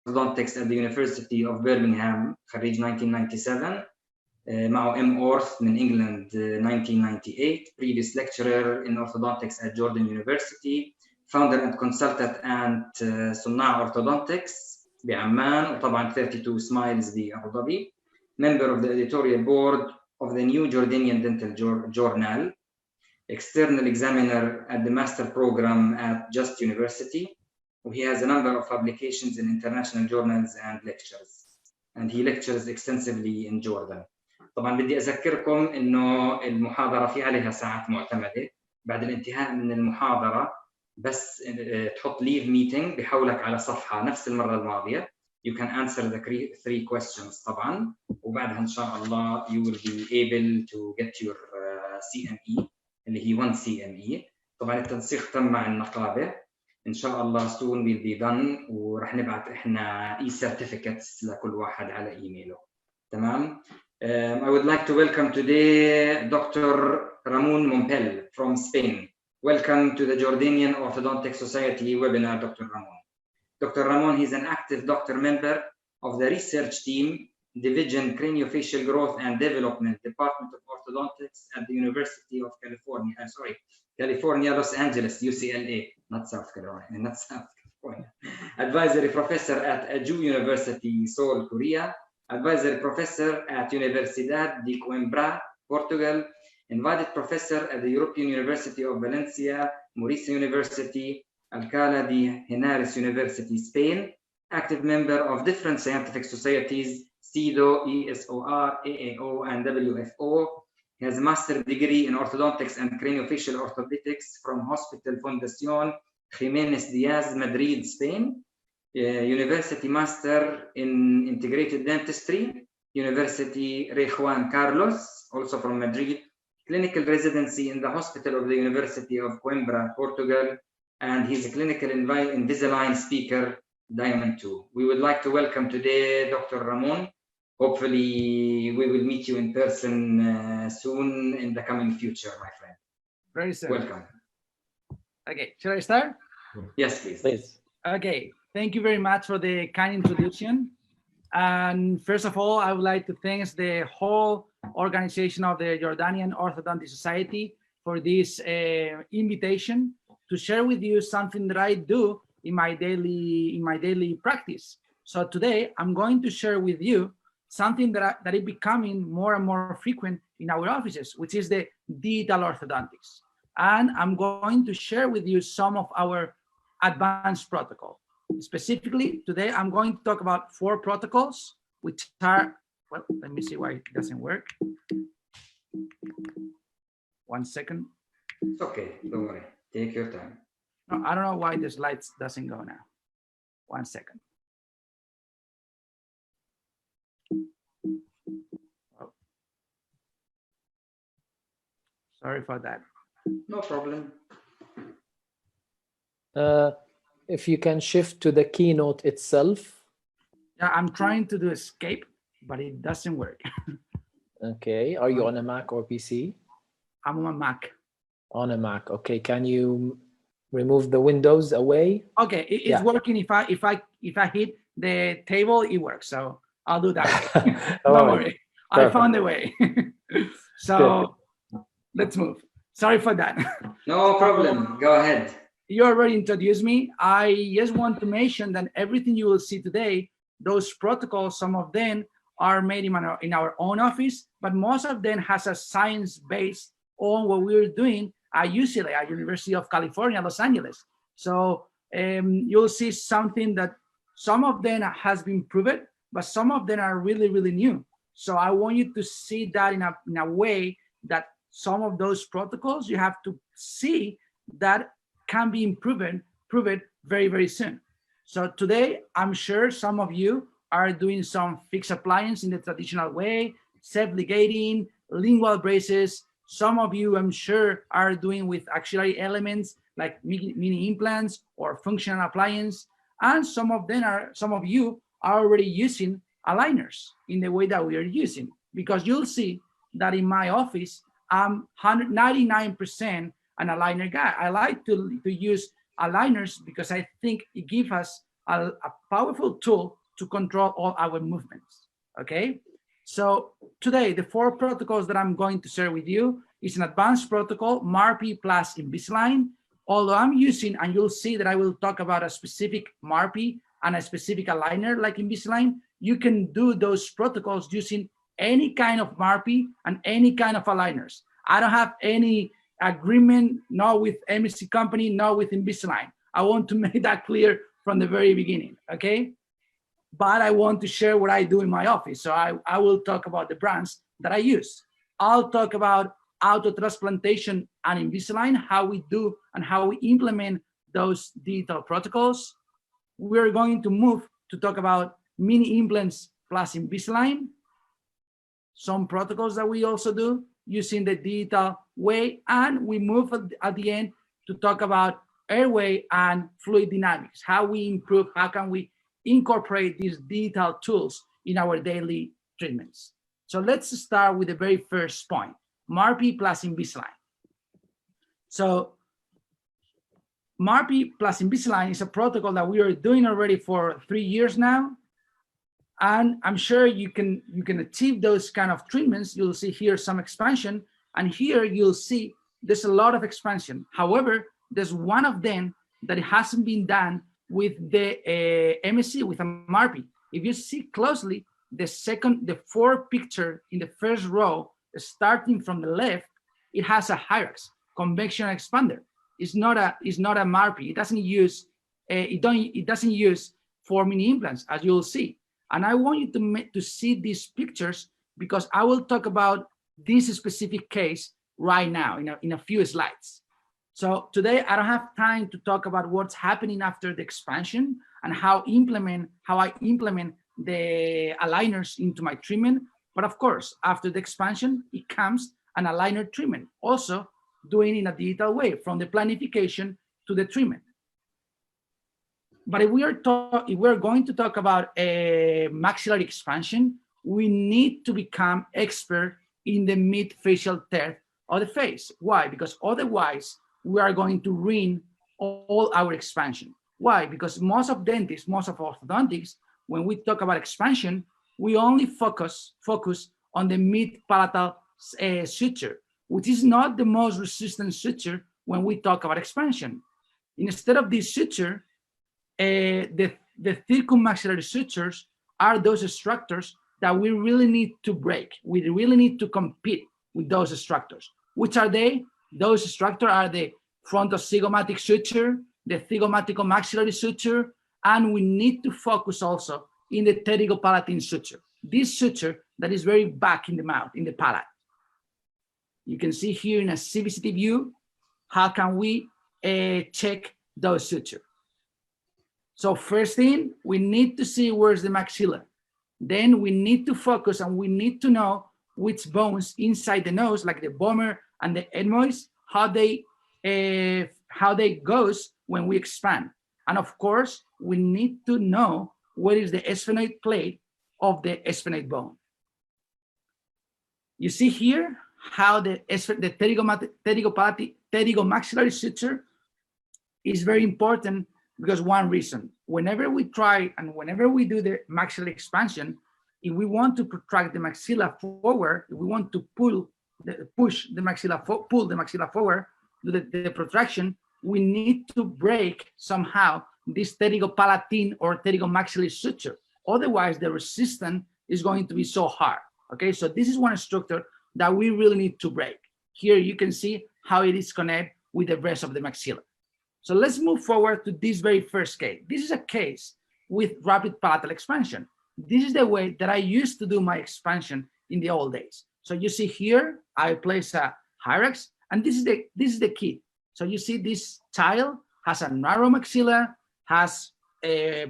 Orthodontics at the University of Birmingham خريج 1997 معه M.Orth من England 1998 previous lecturer in Orthodontics at Jordan University founder and consultant at صناع Orthodontics بعمان وطبعا 32 Smiles بأبو ظبي member of the editorial board of the new Jordanian Dental Journal external examiner at the master program at Just University. He has a number of publications in international journals and lectures. And he lectures extensively in Jordan. طبعا بدي أذكركم إنه المحاضرة في عليها ساعات معتمدة. بعد الانتهاء من المحاضرة بس تحط leave meeting بحولك على صفحة نفس المرة الماضية. You can answer the 3 questions طبعا. وبعدها إن شاء الله you will be able to get your CME اللي هي 1 CME. طبعا التنسيق تم مع النقابة. إن شاء الله soon will be done ورح نبعث إحنا e-certificates لكل واحد على إيميله. تمام. I would like to welcome today Dr. Ramon Mompel from Spain. Welcome to the Jordanian Orthodontic Society webinar, Dr. Ramon. Dr. Ramon, he's an active doctor member of the research team, Division Craniofacial Growth and Development, Department of Orthodontics at the University of California. California, Los Angeles, UCLA, not South Carolina, not South California. Advisory professor at Aju University, Seoul, Korea. Advisory professor at Universidad de Coimbra, Portugal. Invited professor at the European University of Valencia, Maurice University, Alcalá de Henares University, Spain. Active member of different scientific societies, CIDO, ESOR, AAO, and WFO. He has a master's degree in orthodontics and craniofacial orthopedics from Hospital Fundación Jiménez Díaz, Madrid, Spain. University Master in Integrated Dentistry, University Rey Juan Carlos, also from Madrid. Clinical residency in the Hospital of the University of Coimbra, Portugal. And he's a clinical Invisalign speaker, Diamond 2. We would like to welcome today Dr. Ramon. Hopefully, we will meet you in person soon in the coming future, my friend. Very soon. Welcome. Okay, should I start? Yes, please. Please. Okay, thank you very much for the kind introduction. And first of all, I would like to thank the whole organization of the Jordanian Orthodontic Society for this invitation to share with you something that I do in my daily practice. So today, I'm going to share with you something that is becoming more and more frequent in our offices, which is the digital orthodontics. And I'm going to share with you some of our advanced protocol. Specifically, today, I'm going to talk about 4 protocols, which are, well, let me see why it doesn't work. 1 second. It's okay, don't worry. Take your time. No, I don't know why the slides doesn't go now. 1 second. Oh. Sorry for that. No problem. If you can shift to the keynote itself. Yeah, I'm trying to do escape, but it doesn't work. Okay, are you on a Mac or PC? I'm on a Mac. On a Mac, okay. Can you remove the windows away? Okay, it's working. If I hit the table, it works. So I'll do that. Don't worry. Perfect. I found a way. So let's move. Sorry for that. No problem. Go ahead. You already introduced me. I just want to mention that everything you will see today, those protocols, some of them are made in our own office, but most of them has a science base on what we're doing at UCLA, at University of California, Los Angeles. So you'll see something that some of them has been proven, but some of them are really, really new. So I want you to see that in a way that some of those protocols you have to see that can be proven very, very soon. So today, I'm sure some of you are doing some fixed appliance in the traditional way, self-ligating, lingual braces. Some of you, I'm sure, are doing with auxiliary elements like mini implants or functional appliance. And some of you are already using aligners in the way that we are using, because you'll see that in my office, I'm 199% an aligner guy. I like to use aligners because I think it gives us a powerful tool to control all our movements, okay? So today, the 4 protocols that I'm going to share with you is an advanced protocol, MARPI plus Invisalign. Although I'm using, and you'll see that I will talk about a specific MARPI and a specific aligner like Invisalign, you can do those protocols using any kind of MARPI and any kind of aligners. I don't have any agreement, not with MSC company, not with Invisalign. I want to make that clear from the very beginning, okay? But I want to share what I do in my office. So I will talk about the brands that I use. I'll talk about auto transplantation and Invisalign, how we do and how we implement those digital protocols. We're going to move to talk about mini implants plus Invisalign, some protocols that we also do using the digital way, and we move at the end to talk about airway and fluid dynamics, how we improve, how can we incorporate these digital tools in our daily treatments. So let's start with the very first point, MARPI plus Invisalign. So MARPI plus Invisalign is a protocol that we are doing already for 3 years now. And I'm sure you can achieve those kind of treatments. You'll see here some expansion, and here you'll see there's a lot of expansion. However, there's one of them that hasn't been done with the MSC, with a MARPI. If you see closely, the 4 picture in the first row, starting from the left, it has a Hyrax convection expander. It's not a MARPI. It doesn't use it doesn't use 4 mini implants, as you'll see. And I want you to see these pictures because I will talk about this specific case right now in a few slides. So today I don't have time to talk about what's happening after the expansion and how I implement the aligners into my treatment. But of course, after the expansion, it comes an aligner treatment, also doing in a digital way from the planification to the treatment. But if we're going to talk about a maxillary expansion, we need to become expert in the mid-facial third of the face. Why? Because otherwise, we are going to ruin all our expansion. Why? Because most of dentists, most of orthodontics, when we talk about expansion, we only focus on the mid-palatal suture, which is not the most resistant suture when we talk about expansion. Instead of this suture, the circummaxillary sutures are those structures that we really need to break. We really need to compete with those structures. Which are they? Those structures are the frontozygomatic suture, the zygomaticomaxillary suture, and we need to focus also in the pterygopalatine suture. This suture that is very back in the mouth, in the palate. You can see here in a CBCT view, how can we check those sutures? So first thing, we need to see where's the maxilla. Then we need to focus and we need to know which bones inside the nose, like the vomer and the ethmoids, how they goes when we expand. And of course, we need to know where is the sphenoid plate of the sphenoid bone. You see here how the pterygomaxillary suture is very important because one reason, whenever we try and whenever we do the maxillary expansion, if we want to protract the maxilla forward, if we want to pull the maxilla forward, do the protraction, we need to break somehow this pterygopalatine or pterygomaxillary suture. Otherwise, the resistance is going to be so hard. Okay, so this is one structure that we really need to break. Here you can see how it is connected with the rest of the maxilla. So let's move forward to this very first case. This is a case with rapid palatal expansion. This is the way that I used to do my expansion in the old days. So you see here, I place a Hyrax, and this is the key. So you see this child has a narrow maxilla, has a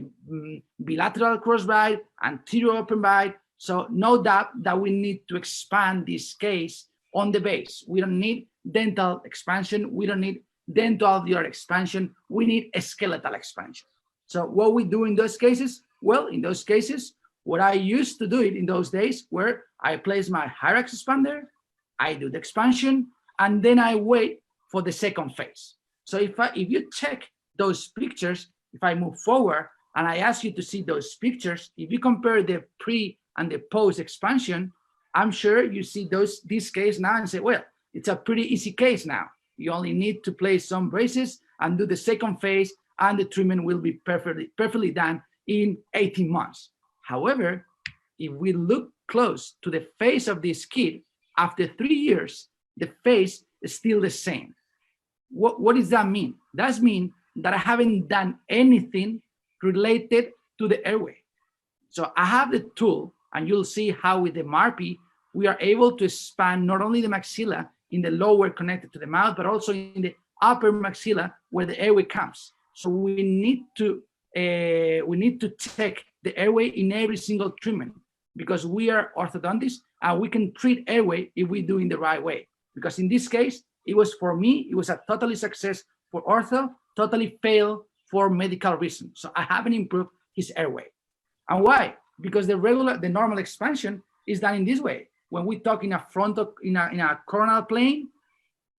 bilateral crossbite, anterior open bite. So no doubt that we need to expand this case on the base. We don't need dental expansion. We don't need dental alveolar expansion. We need a skeletal expansion. So what we do in those cases? Well, in those cases, what I used to do it in those days where I place my Hyrax expander, I do the expansion, and then I wait for the second phase. So if you check those pictures, if I move forward and I ask you to see those pictures, if you compare the pre and the post expansion, I'm sure you see this case now and say, well, it's a pretty easy case now. You only need to place some braces and do the second phase, and the treatment will be perfectly done in 18 months. However, if we look close to the face of this kid, after 3 years, the face is still the same. What does that mean? That means that I haven't done anything related to the airway. So I have the tool, and you'll see how with the MARPI, we are able to expand not only the maxilla in the lower connected to the mouth, but also in the upper maxilla where the airway comes. So we need to check the airway in every single treatment, because we are orthodontists and we can treat airway if we do in the right way. Because in this case, it was for me, it was a totally success for ortho, totally failed for medical reasons. So I haven't improved his airway. And why? Because the normal expansion is done in this way. When we talk in a coronal plane,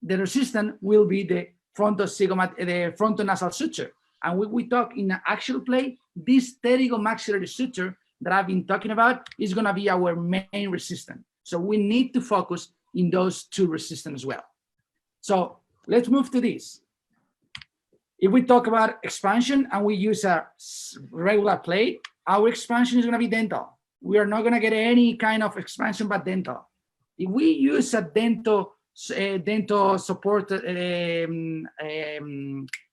the resistance will be the frontonasal suture. And when we talk in an axial plane, this pterygomaxillary suture that I've been talking about is going to be our main resistance. So we need to focus in those two resistance as well. So let's move to this. If we talk about expansion and we use a regular plate, our expansion is going to be dental. We are not going to get any kind of expansion but dental. If we use a dental support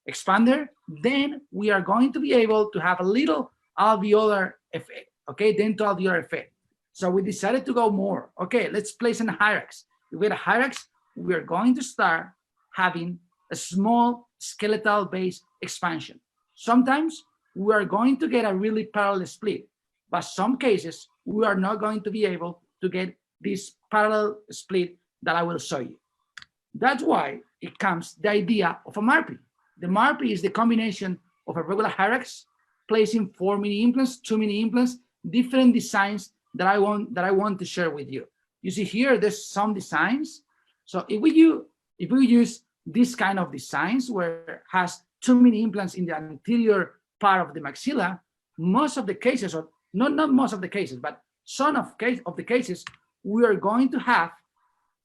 expander, then we are going to be able to have a little alveolar effect, okay, dental alveolar effect. So we decided to go more. Okay, let's place an Hyrax. If we have a Hyrax, we are going to start having a small skeletal-based expansion. Sometimes we are going to get a really parallel split, but some cases we are not going to be able to get this parallel split that I will show you. That's why it comes the idea of a MARPI. The MARPI is the combination of a regular Hyrax, placing 4 mini implants, 2 mini implants, different designs that I want to share with you. You see here, there's some designs. So if we use this kind of designs where it has 2 mini implants in the anterior part of the maxilla, most of the cases, or not most of the cases, but some of the cases, we are going to have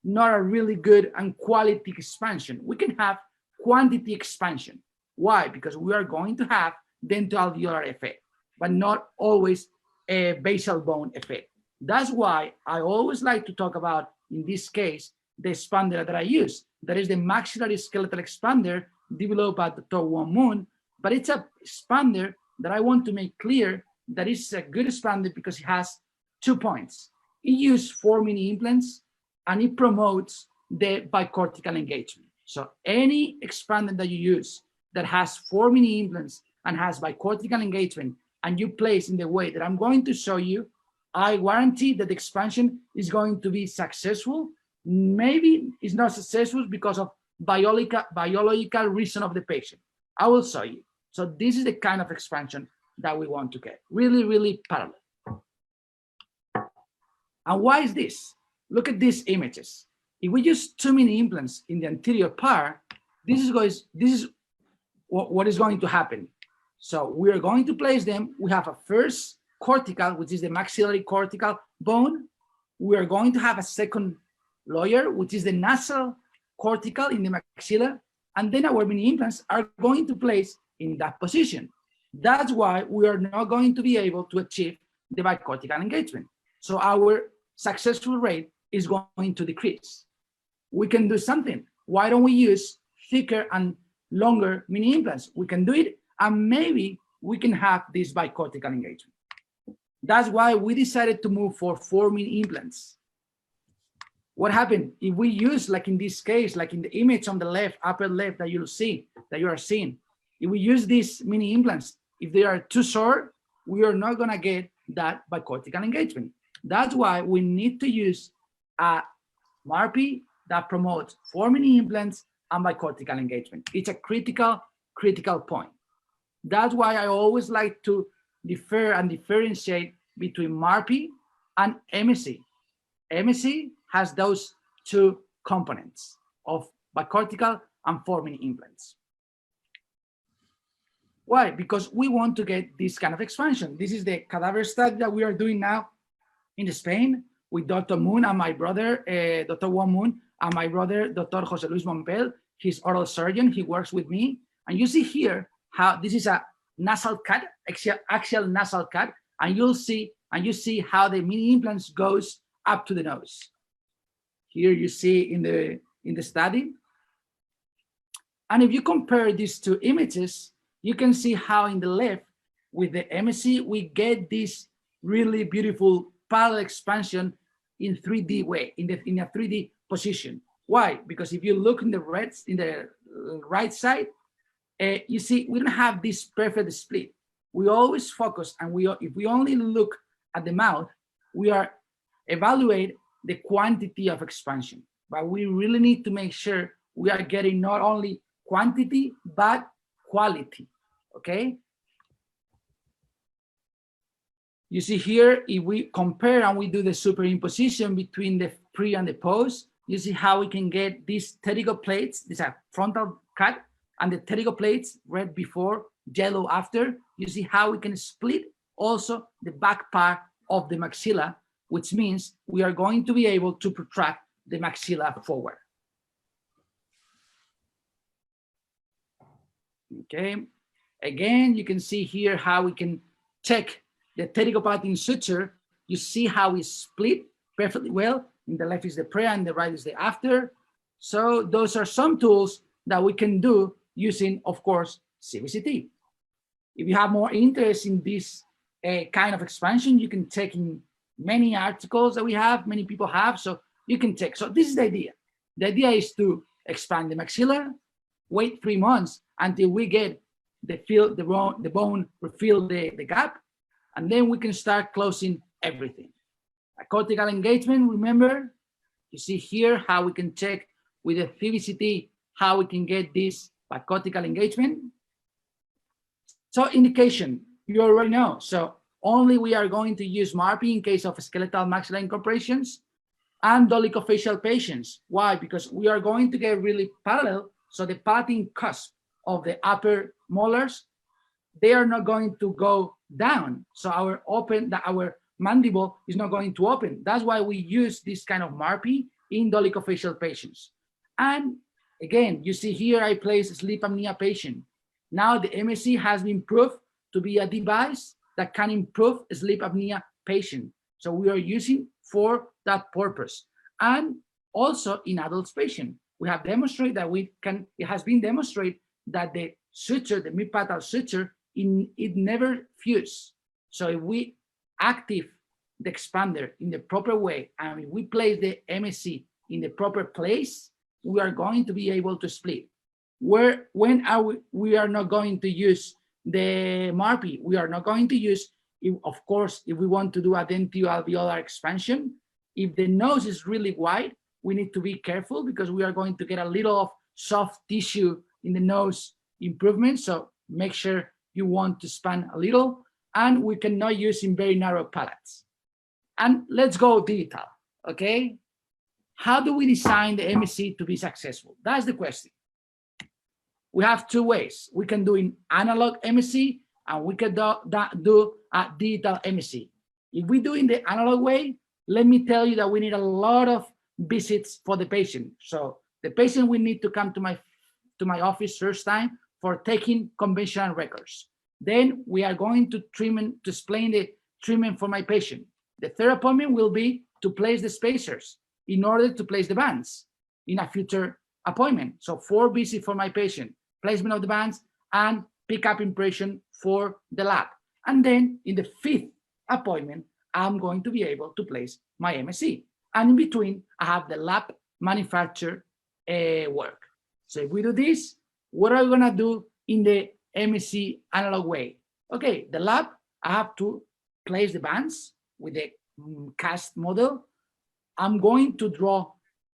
not a really good and quality expansion. We can have quantity expansion. Why? Because we are going to have dental alveolar effect, but not always a basal bone effect. That's why I always like to talk about, in this case, the expander that I use. That is the maxillary skeletal expander developed by Dr. Wong Moon, but it's a expander that I want to make clear that it's a good expander because it has 2 points. It uses 4 mini implants and it promotes the bicortical engagement. So any expander that you use that has 4 mini implants and has bicortical engagement and you place in the way that I'm going to show you, I guarantee that the expansion is going to be successful. Maybe it's not successful because of biological reason of the patient. I will show you. So this is the kind of expansion that we want to get. Really, really parallel. And why is this? Look at these images. If we use 2 mini implants in the anterior part, this is what is going to happen. So we are going to place them. We have a first cortical, which is the maxillary cortical bone. We are going to have a second layer, which is the nasal cortical in the maxilla. And then our mini implants are going to place in that position. That's why we are not going to be able to achieve the bicortical engagement. So our successful rate is going to decrease. We can do something. Why don't we use thicker and longer mini implants? We can do it, and maybe we can have this bicortical engagement. That's why we decided to move for 4 mini implants. What happened if we use, like in this case, like in the image on the left, upper left that you are seeing, if we use these mini implants, if they are too short, we are not gonna get that bicortical engagement. That's why we need to use a MARPI that promotes 4 mini implants and bicortical engagement. It's a critical point. That's why I always like to differ and differentiate between MARPI and MSC. MSC has those 2 components of bicortical and 4 mini implants. Why? Because we want to get this kind of expansion. This is the cadaver study that we are doing now in Spain with Dr. Moon and my brother, Dr. Juan Moon, and my brother, Dr. Jose Luis Mompel. He's oral surgeon. He works with me. And you see here how this is a nasal cut, axial nasal cut, and you see how the mini implants goes up to the nose. Here you see in the study. And if you compare these two images, you can see how in the left with the MSc we get this really beautiful parallel expansion in 3D way, in a 3D position. Why? Because if you look in the right side, you see we don't have this perfect split. We always focus, and if we only look at the mouth, we are evaluate the quantity of expansion. But we really need to make sure we are getting not only quantity but quality. Okay. You see here, if we compare and we do the superimposition between the pre and the post, you see how we can get these pterygo plates. These are frontal cut, and the pterygo plates, red before, yellow after. You see how we can split also the back part of the maxilla, which means we are going to be able to protract the maxilla forward. Okay, again, you can see here how we can check the pterygopalatine suture. You see how we split perfectly well. In the left is the pre and the right is the after. So those are some tools that we can do using, of course, CBCT. If you have more interest in this kind of expansion, you can check in many articles that we have, many people have, so you can check. So this is the idea. The idea is to expand the maxilla, wait 3 months until we get the bone refill the gap, and then we can start closing everything. A cortical engagement, remember, you see here how we can check with the CBCT how we can get this by cortical engagement. So indication, you already know. So only we are going to use MARPI in case of skeletal maxillary incorporations and dolichofacial patients. Why? Because we are going to get really parallel. So the palatine cusp of the upper molars, they are not going to go down. So our mandible is not going to open. That's why we use this kind of MARPI in dolichofacial patients. And again, you see here I place a sleep apnea patient. Now the MSc has been proved to be a device that can improve a sleep apnea patient. So we are using for that purpose. And also in adults patient, we have demonstrated that it has been demonstrated that the suture, the mid-palatal suture, it never fuses. So if we active the expander in the proper way, and if we place the MSc in the proper place, we are going to be able to split. When are we are not going to use the MARPI? We are not going to use, of course, if we want to do a dentioalveolar expansion. If the nose is really wide, we need to be careful because we are going to get a little of soft tissue in the nose improvement. So make sure you want to span a little, and we cannot use in very narrow palates. And let's go digital, okay? How do we design the MSc to be successful? That's the question. We have two ways. We can do in analog MSc, and we can do a digital MSc. If we do in the analog way, let me tell you that we need a lot of visits for the patient. So the patient will need to come to my office first time for taking conventional records. Then we are going to explain the treatment for my patient. The third appointment will be to place the spacers in order to place the bands in a future appointment. So 4 visits for my patient, placement of the bands, and pick up impression for the lab. And then in the 5th appointment, I'm going to be able to place my MSc. And in between, I have the lab manufacture work. So if we do this, what are we gonna do in the MSc analog way? Okay, the lab, I have to place the bands with the cast model. I'm going to draw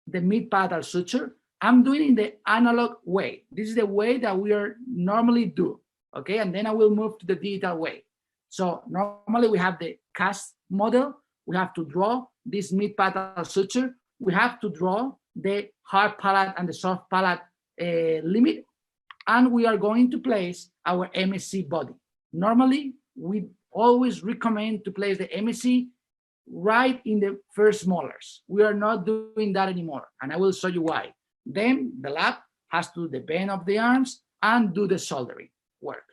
the mid-palatal suture. I'm doing it in the analog way. This is the way that we are normally do, okay? And then I will move to the digital way. So normally we have the cast model. We have to draw this mid-palatal suture. We have to draw the hard palate and the soft palate limit. and we are going to place our MSC body. Normally, we always recommend to place the MSC right in the first molars. We are not doing that anymore, and I will show you why. Then the lab has to do the bend of the arms and do the soldering work.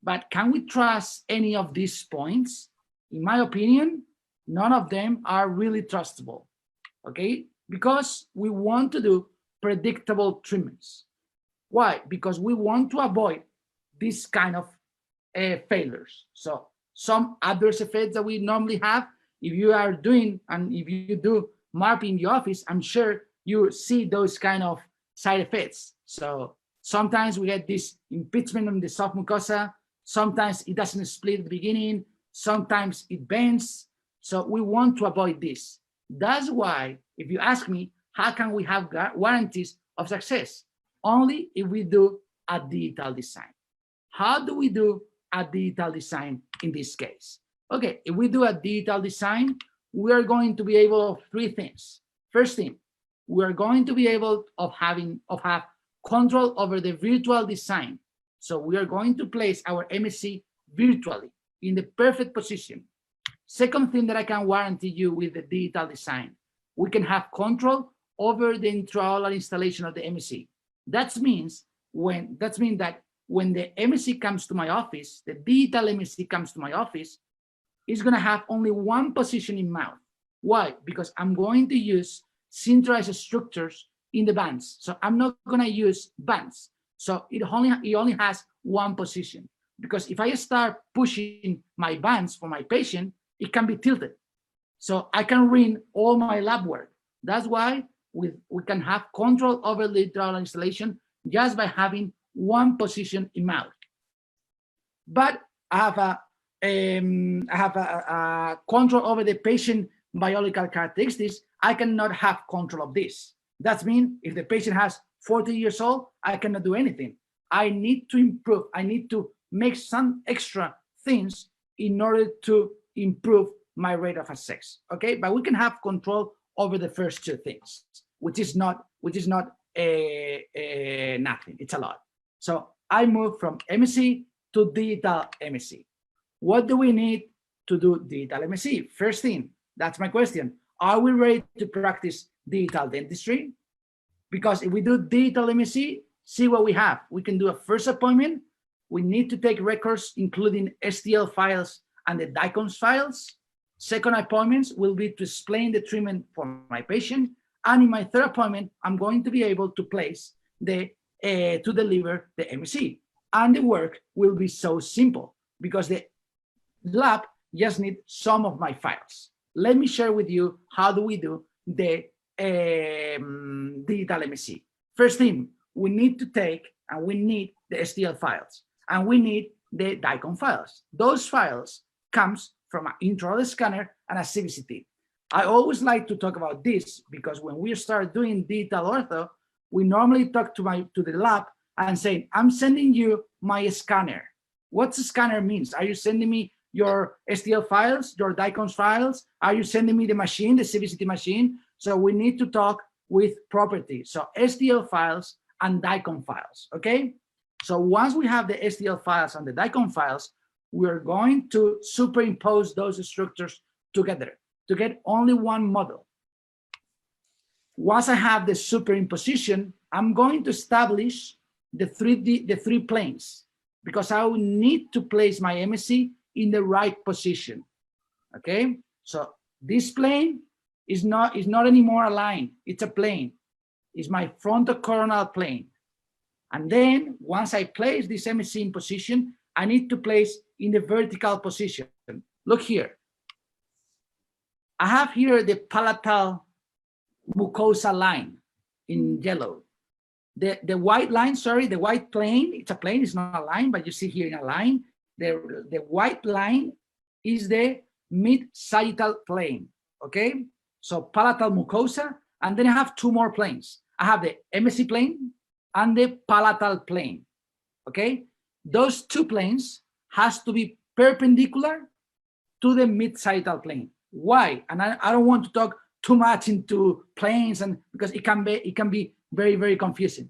But can we trust any of these points? In my opinion, none of them are really trustable, okay? Because we want to do predictable treatments. Why? Because we want to avoid this kind of failures. So some adverse effects that we normally have, if you are doing, and if you do MARP in the office, I'm sure you see those kind of side effects. So sometimes we get this impingement on the soft mucosa, sometimes it doesn't split at the beginning, sometimes it bends. So we want to avoid this. That's why, if you ask me, how can we have warranties of success? Only if we do a digital design. How do we do a digital design in this case? Okay, if we do a digital design, we are going to be able to three things. First thing, we are going to be able of have control over the virtual design. So we are going to place our MSC virtually in the perfect position. Second thing that I can guarantee you with the digital design, we can have control over the intraoral installation of the MSC. That means that when the MSC comes to my office, the digital MSC comes to my office, it's going to have only one position in mouth. Why? Because I'm going to use centralized structures in the bands. So I'm not going to use bands. So it only has one position. Because if I start pushing my bands for my patient, it can be tilted. So I can ruin all my lab work. That's why we can have control over the intraoral installation just by having one position in mouth. But I have a control over the patient biological characteristics. I cannot have control of this. That means if the patient has 40 years old, I cannot do anything. I need to improve. I need to make some extra things in order to improve my rate of success. Okay, but we can have control over the first two things, which is not nothing. It's a lot. So I move from MSC to digital MSC. What do we need to do digital MSC? First thing, that's my question. Are we ready to practice digital dentistry? Because if we do digital MSC, see what we have. We can do a first appointment. We need to take records, including Stl Files and the DICOMS files. Second appointments will be to explain the treatment for my patient. And in my third appointment, I'm going to be able to place to deliver the MSC. And the work will be so simple because the lab just needs some of my files. Let me share with you how do we do the digital MSC. First thing, we need to take and we need the Stl files and we need the DICOM files. Those files comes from an intraoral scanner and a CBCT. I always like to talk about this because when we start doing digital ortho, we normally talk to the lab and say, I'm sending you my scanner. What's a scanner means? Are you sending me your Stl files, your DICOMS files? Are you sending me the machine, the CBCT machine? So we need to talk with property. So Stl files and DICOM files, okay? So once we have the Stl files and the DICOM files, we're going to superimpose those structures together to get only one model. Once I have the superimposition, I'm going to establish the three planes because I will need to place my MSC in the right position. Okay, so this plane is not anymore a line, it's a plane. It's my frontocoronal plane. And then once I place this MSC in position, I need to place in the vertical position. Look here. I have here the palatal mucosa line in yellow. The white line, sorry, the white plane, it's a plane, it's not a line, but you see here in a line, the white line is the mid-sagittal plane, okay? So palatal mucosa, and then I have two more planes. I have the MSC plane and the palatal plane, okay? Those two planes has to be perpendicular to the mid-sagittal plane. Why? And I don't want to talk too much into planes and because it can be very, very confusing.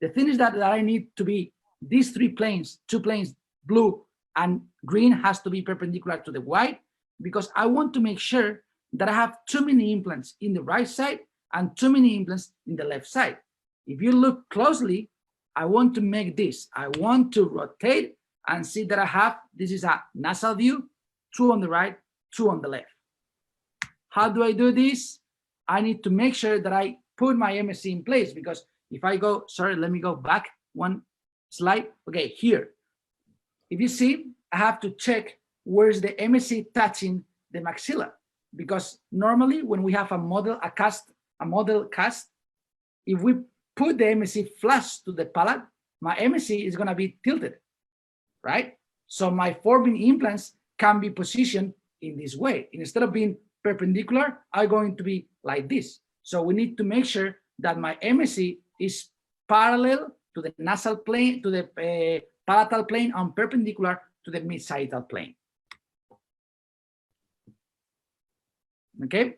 The thing is that I need to be these three planes, two planes, blue and green, has to be perpendicular to the white, because I want to make sure that I have too many implants in the right side and too many implants in the left side. If you look closely, I want to make this. I want to rotate and see that I have, this is a nasal view, two on the right, two on the left. How do I do this? I need to make sure that I put my MSc in place, because if I go, sorry, let me go back one slide. Okay, here. If you see, I have to check where's the MSc touching the maxilla, because normally when we have a model cast, if we put the MSc flush to the palate, my MSc is going to be tilted, right? So my 4-beam implants can be positioned in this way. Instead of being perpendicular, are going to be like this. So we need to make sure that my MSc is parallel to the nasal plane, to the palatal plane, and perpendicular to the mid-sagittal plane. Okay,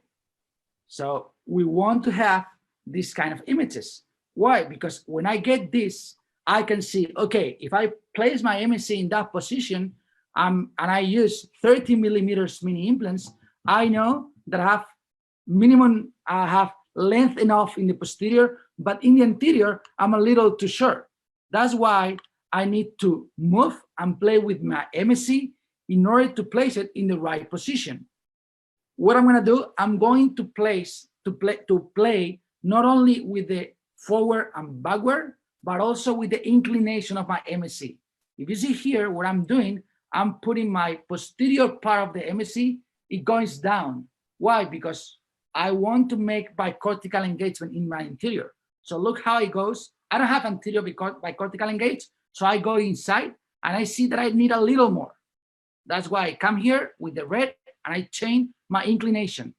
so we want to have this kind of images. Why? Because when I get this, I can see, okay, if I place my MSc in that position and I use 30 millimeters mini implants, I know that I have minimum, I have length enough in the posterior, but in the anterior, I'm a little too short. That's why I need to move and play with my MSc in order to place it in the right position. What I'm going to do, I'm going to play not only with the forward and backward, but also with the inclination of my MSc. If you see here, what I'm doing, I'm putting my posterior part of the MSc, it goes down. Why? Because I want to make bicortical engagement in my interior. So look how it goes. I don't have anterior bicortical engage, so I go inside and I see that I need a little more. That's why I come here with the red and I change my inclination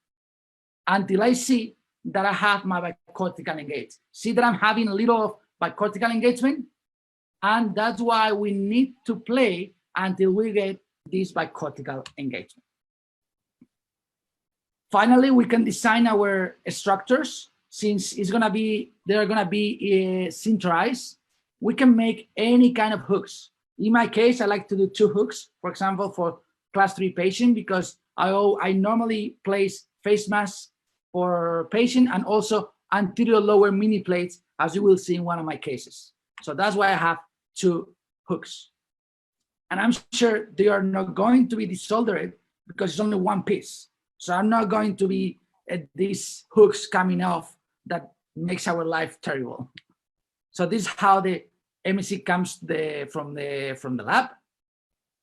until I see that I have my bicortical engage. See that I'm having a little of bicortical engagement, and that's why we need to play until we get this bicortical engagement. Finally, we can design our structures. Since they're gonna be sinterized, we can make any kind of hooks. In my case, I like to do 2 hooks, for example, for class 3 patient, because I normally place face masks for patient and also anterior lower mini plates, as you will see in one of my cases. So that's why I have 2 hooks. And I'm sure they are not going to be desoldered because it's only one piece. So I'm not going to be these hooks coming off that makes our life terrible. So this is how the MSc comes from the lab.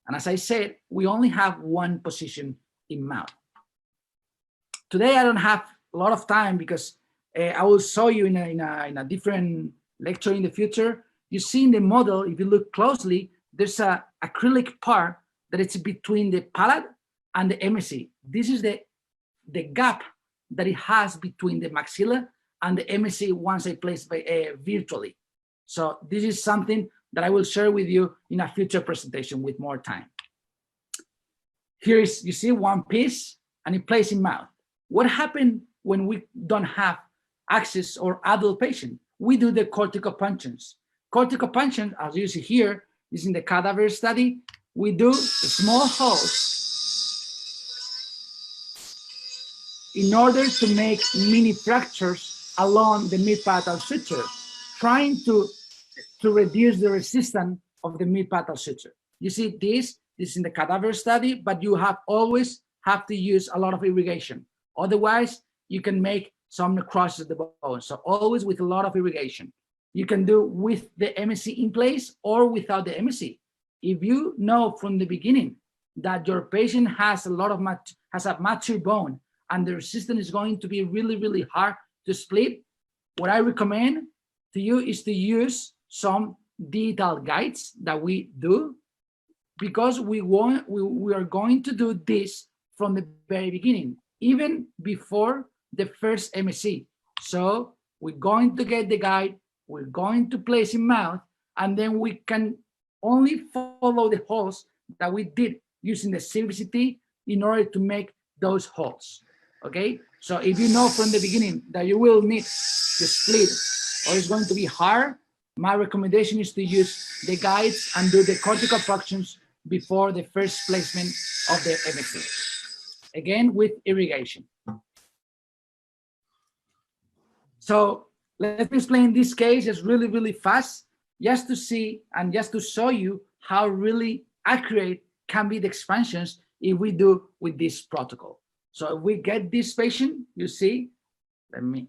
And as I said, we only have one position in mouth. Today I don't have a lot of time because I will show you in a different lecture in the future. You see in the model, if you look closely, there's a acrylic part that it's between the palate and the MSc. This is the gap that it has between the maxilla and the MSc once I place virtually. So this is something that I will share with you in a future presentation with more time. Here is, you see one piece and it plays in mouth. What happened when we don't have access or adult patient? We do the corticopunctions. Corticopunction, as you see here, is in the cadaver study. We do small holes in order to make mini fractures along the mid-palatal suture, trying to reduce the resistance of the mid-palatal suture. You see this is in the cadaver study, but you always have to use a lot of irrigation. Otherwise, you can make some necrosis of the bone. So always with a lot of irrigation. You can do with the MSc in place or without the MSc. If you know from the beginning that your patient has a mature bone and the resistance is going to be really, really hard to split, what I recommend to you is to use some digital guides that we do, because we are going to do this from the very beginning, even before the first MSc. So we're going to get the guide, we're going to place in mouth, and then we can only follow the holes that we did using the CVCT in order to make those holes. Okay, so if you know from the beginning that you will need to split or it's going to be hard, my recommendation is to use the guides and do the cortical functions before the first placement of the MSc. Again, with irrigation. So let me explain this case just really, really fast, just to see and just to show you how really accurate can be the expansions if we do with this protocol. So if we get this patient, you see, let me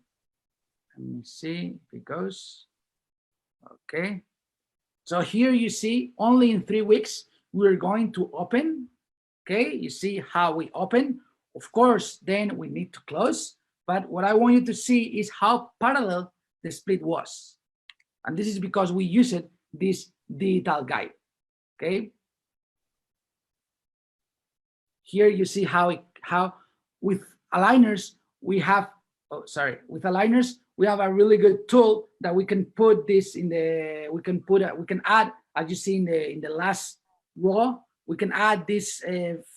see if it goes. Okay. So here you see only in 3 weeks, we're going to open. Okay. You see how we open. Of course, then we need to close. But what I want you to see is how parallel the split was. And this is because we used this digital guide. Okay. Here you see how with aligners we have, with aligners we have a really good tool that we can put this in the, we can add, as you see in the last row, we can add this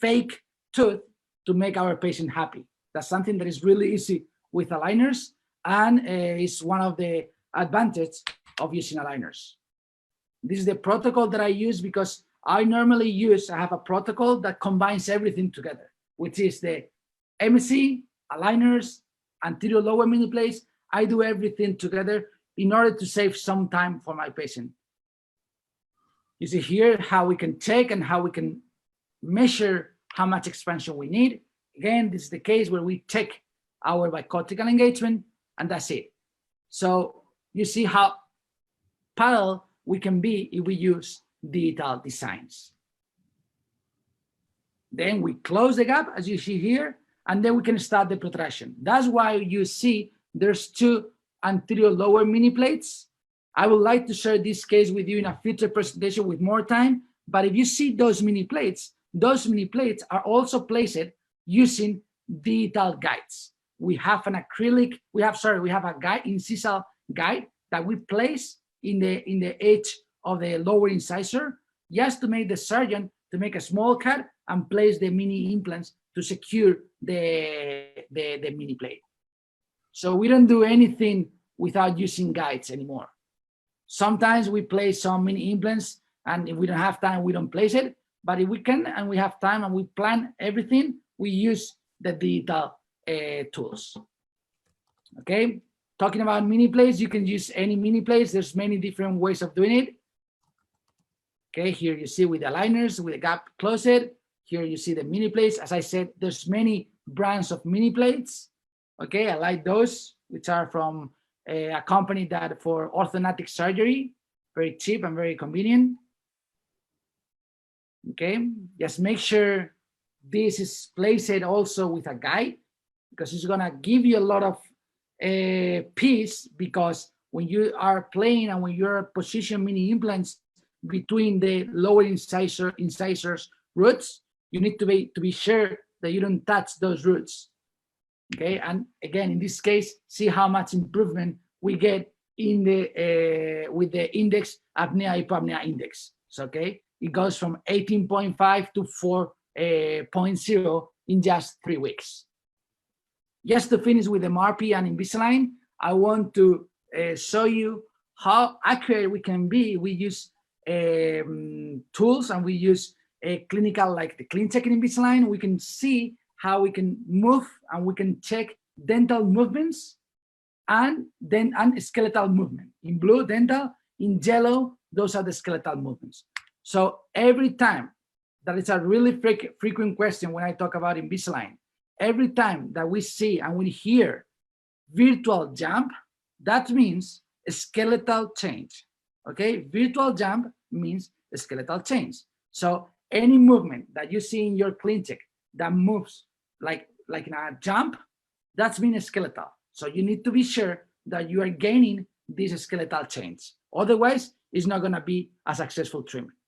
fake tooth to make our patient happy. That's something that is really easy with aligners, and is one of the advantages of using aligners. This is the protocol that I use because I have a protocol that combines everything together, which is the MSc, aligners, anterior lower mini plates. I do everything together in order to save some time for my patient. You see here how we can check and how we can measure how much expansion we need. Again, this is the case where we check our bicortical engagement, and that's it. So you see how parallel we can be if we use digital designs. Then we close the gap, as you see here, and then we can start the protraction. That's why you see there's 2 anterior lower mini plates. I would like to share this case with you in a future presentation with more time, but if you see those mini plates are also placed using digital guides. We have an acrylic, we have a guide, incisal guide that we place in the edge of the lower incisor, just to make the surgeon to make a small cut and place the mini implants to secure the mini plate. So we don't do anything without using guides anymore. Sometimes we place some mini implants, and if we don't have time, we don't place it. But if we can and we have time and we plan everything, we use the digital tools. Okay, talking about mini plates, you can use any mini plates. There's many different ways of doing it. Okay, here you see with the aligners, with the gap closed. Here you see the mini plates. As I said, there's many brands of mini plates. Okay, I like those, which are from a company that for orthodontic surgery, very cheap and very convenient. Okay, just make sure this is placed also with a guide, because it's gonna give you a lot of peace, because when you are playing and when you're positioning mini implants between the lower incisors roots, you need to be sure that you don't touch those roots. Okay, and again, in this case, see how much improvement we get in the with the index apnea hypopnea index. So, okay, it goes from 18.5 to 4.0 in just 3 weeks. Just to finish with MRP and Invisalign, I want to show you how accurate we can be. We use tools, and we use a clinical, like the CleanCheck in Invisalign. We can see how we can move, and we can check dental movements and skeletal movement. In blue, dental; in yellow, those are the skeletal movements. So every time, that is a really frequent question when I talk about Invisalign. Every time that we see and we hear virtual jump, that means a skeletal change. Okay, virtual jump means a skeletal change. So any movement that you see in your CleanCheck that moves like in a jump, that's mean a skeletal. So you need to be sure that you are gaining this skeletal change. Otherwise, it's not going to be a successful treatment.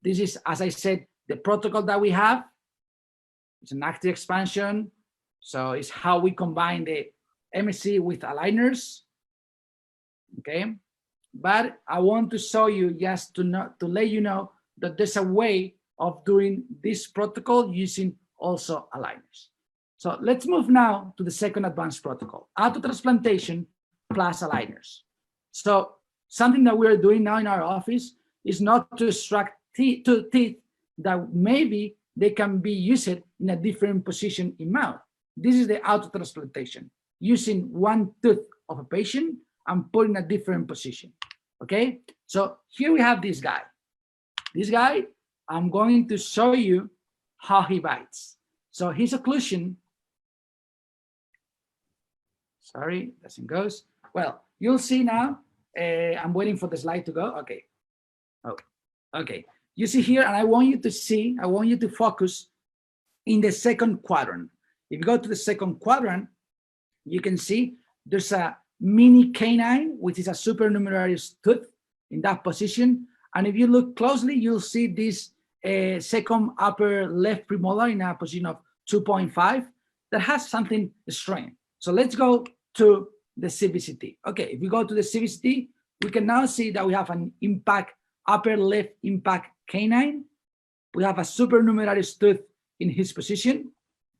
This is, as I said, the protocol that we have. It's an active expansion. So it's how we combine the MSc with aligners. Okay. But I want to show you, just to let you know that there's a way of doing this protocol using also aligners. So let's move now to the second advanced protocol, autotransplantation plus aligners. So something that we're doing now in our office is not to extract teeth that maybe they can be used in a different position in mouth. This is the autotransplantation, using one tooth of a patient and put in a different position. Okay, so here we have this guy. This guy, I'm going to show you how he bites. So his occlusion, sorry, doesn't go. Well, you'll see now. I'm waiting for the slide to go. Okay. Oh, okay. You see here, and I want you to see, I want you to focus in the second quadrant. If you go to the second quadrant, you can see there's a mini canine, which is a supernumeraries tooth in that position. And if you look closely, you'll see this second upper left premolar in a position of 2.5 that has something strange. So let's go to the CBCT. Okay, if we go to the CBCT, we can now see that we have an impact, upper left impact canine. We have a supernumeraries tooth in his position.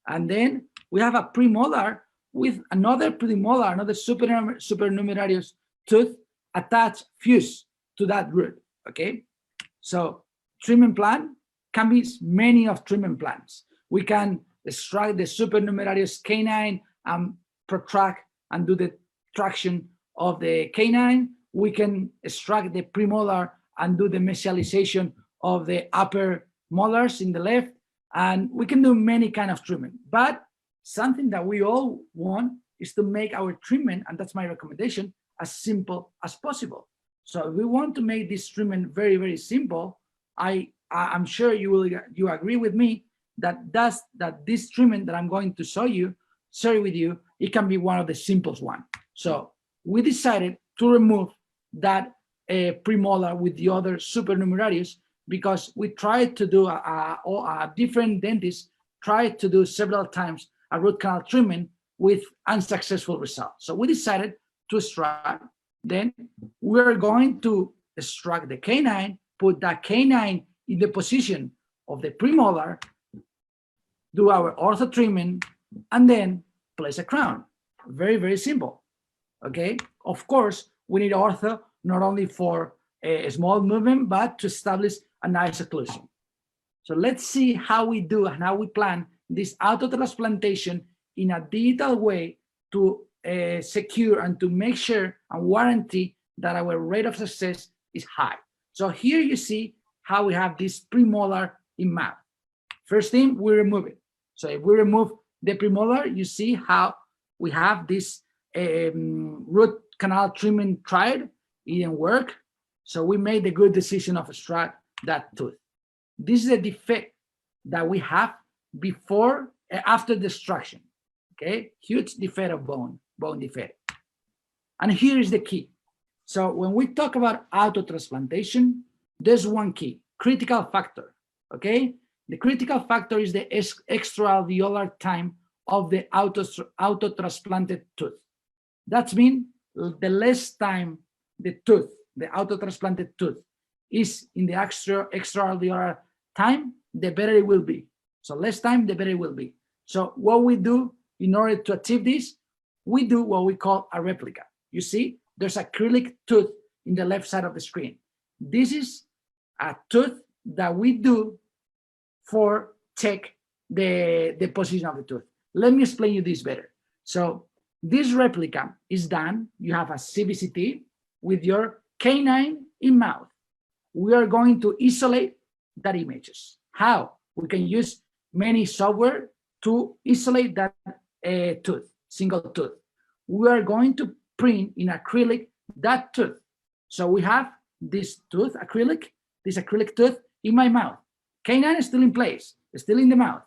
And then we have a premolar with another premolar, another supernumeraries tooth attached, fused to that root. Okay, so treatment plan can be many of treatment plans. We can extract the supernumeraries canine and protract and do the traction of the canine. We can extract the premolar and do the mesialization of the upper molars in the left. And we can do many kind of treatment. But something that we all want is to make our treatment, and that's my recommendation, as simple as possible. So if we want to make this treatment very, very simple, I'm sure you agree with me that this treatment that I'm going to share with you, it can be one of the simplest one. So we decided to remove that premolar with the other supernumeraries because we tried to do a different dentist tried to do several times a root canal treatment with unsuccessful results. So we decided to extract. Then we're going to extract the canine, put that canine in the position of the premolar, do our ortho treatment, and then place a crown. Very, very simple. Okay. Of course, we need ortho not only for a small movement, but to establish a nice occlusion. So let's see how we do and how we plan this autotransplantation in a digital way to secure and to make sure and warranty that our rate of success is high. So here you see how we have this premolar in mouth. First thing, we remove it. So if we remove the premolar, you see how we have this root canal treatment tried. It didn't work. So we made the good decision of extract that tooth. This is a defect that we have before, after the extraction. Okay, huge defect of bone defect. And here is the key. So when we talk about autotransplantation, there's one key, critical factor. Okay, the critical factor is the extraalveolar time of the autotransplanted tooth. That means the less time the autotransplanted tooth is in the extraalveolar time, the better it will be. So less time, the better it will be. So what we do in order to achieve this, we do what we call a replica. You see, there's acrylic tooth in the left side of the screen. This is a tooth that we do for check the position of the tooth. Let me explain you this better. So this replica is done. You have a CBCT with your canine in mouth. We are going to isolate that images. How? We can use many software to isolate that tooth, single tooth. We are going to print in acrylic that tooth. So we have this tooth, this acrylic tooth in my mouth. Canine is still in place, it's still in the mouth.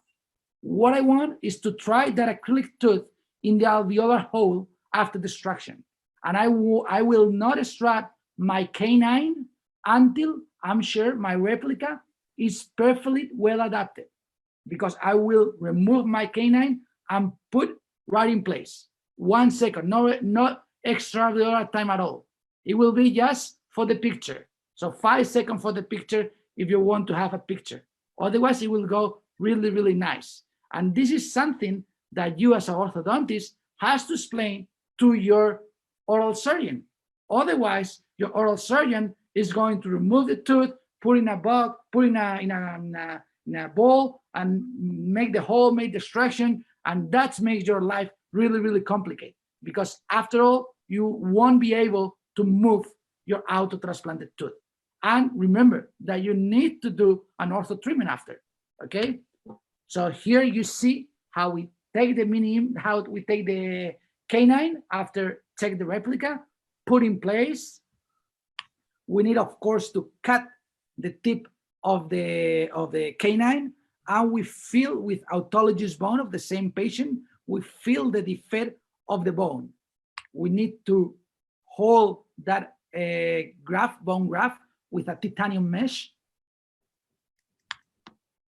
What I want is to try that acrylic tooth in the alveolar hole after the extraction. And I will not extract my canine until I'm sure my replica is perfectly well adapted, because I will remove my canine and put right in place. 1 second, not extraalveolar time at all. It will be just for the picture. So 5 seconds for the picture if you want to have a picture. Otherwise, it will go really, really nice. And this is something that you as an orthodontist has to explain to your oral surgeon. Otherwise, your oral surgeon is going to remove the tooth, put in a box, put in a bowl, and make the hole, make the extraction, and that makes your life really, really complicated, because after all, you won't be able to move your auto-transplanted tooth. And remember that you need to do an ortho treatment after, okay? So here you see how we take the canine after take the replica, put in place. We need, of course, to cut the tip of the canine, and we fill with autologous bone of the same patient, we fill the defect of the bone. We need to hold that bone graft with a titanium mesh,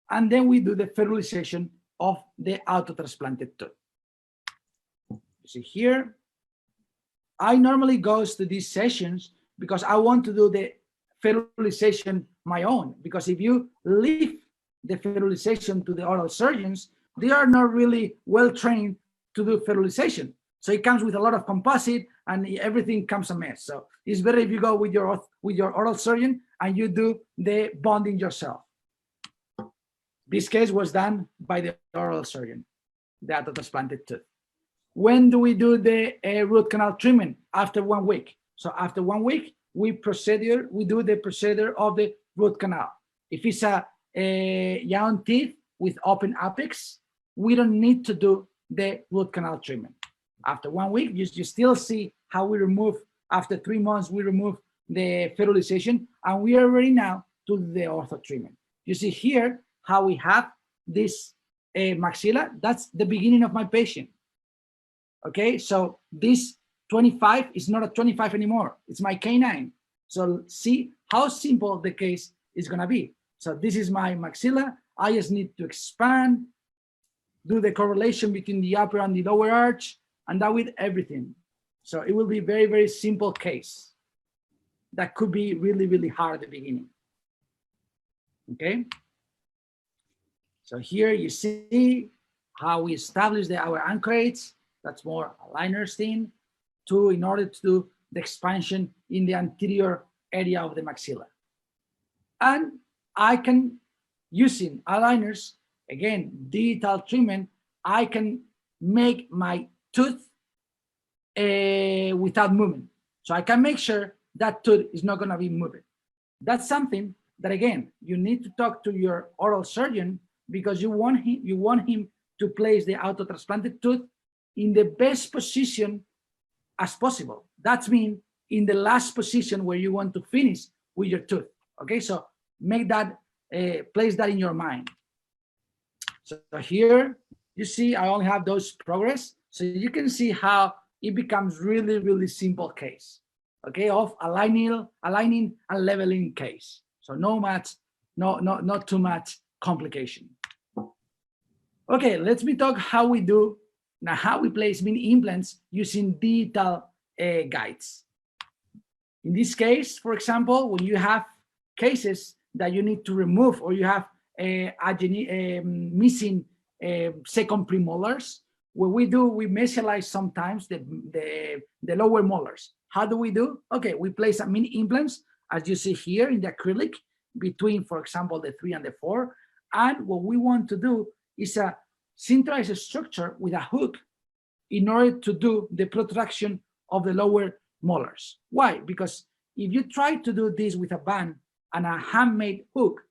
and then we do the fertilization of the auto-transplanted tooth. You see here, I normally go to these sessions because I want to do the fertilization my own, because if you leave the fertilization to the oral surgeons, they are not really well trained to do fertilization. So it comes with a lot of composite and everything comes a mess. So it's better if you go with your oral surgeon and you do the bonding yourself. This case was done by the oral surgeon, the auto-transplanted tooth. When do we do the root canal treatment? After 1 week. So after 1 week, we do the procedure of the root canal. If it's a young teeth with open apex, we don't need to do the root canal treatment. After 1 week, you still see how we remove, after 3 months, we remove the fertilization, and we are ready now to the ortho treatment. You see here how we have this maxilla. That's the beginning of my patient. Okay, so this 25 is not a 25 anymore. It's my canine. So see how simple the case is gonna be. So this is my maxilla. I just need to expand, do the correlation between the upper and the lower arch, and that with everything. So it will be very, very simple case. That could be really, really hard at the beginning. Okay. So here you see how we establish our anchorates. That's more aligners thing, in order to do the expansion in the anterior area of the maxilla. And I can, using aligners, again, digital treatment, I can make my tooth without movement. So I can make sure that tooth is not gonna be moving. That's something that, again, you need to talk to your oral surgeon, because you want him to place the auto-transplanted tooth in the best position as possible. That means in the last position where you want to finish with your tooth. Okay, so make that, place that in your mind. So here you see I only have those progress. So you can see how it becomes really, really simple case. Okay, of aligning and leveling case. So not too much complication. Okay, let me talk how we place mini implants using digital guides. In this case, for example, when you have cases that you need to remove, or you have missing second premolars, what we do, we mesialize sometimes the lower molars. How do we do? Okay, we place a mini implants, as you see here in the acrylic, between, for example, the 3 and the 4. And what we want to do is a centralized structure with a hook in order to do the protraction of the lower molars. Why? Because if you try to do this with a band and a handmade hook,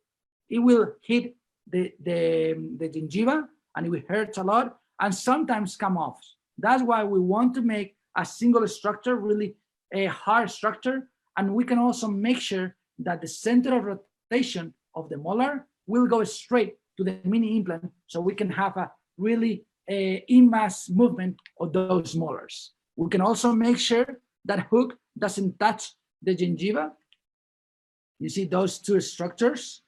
it will hit the gingiva and it will hurt a lot and sometimes come off. That's why we want to make a single structure, really a hard structure, and we can also make sure that the center of rotation of the molar will go straight to the mini implant, so we can have a really in mass movement of those molars. We can also make sure that hook doesn't touch the gingiva. You see those two structures.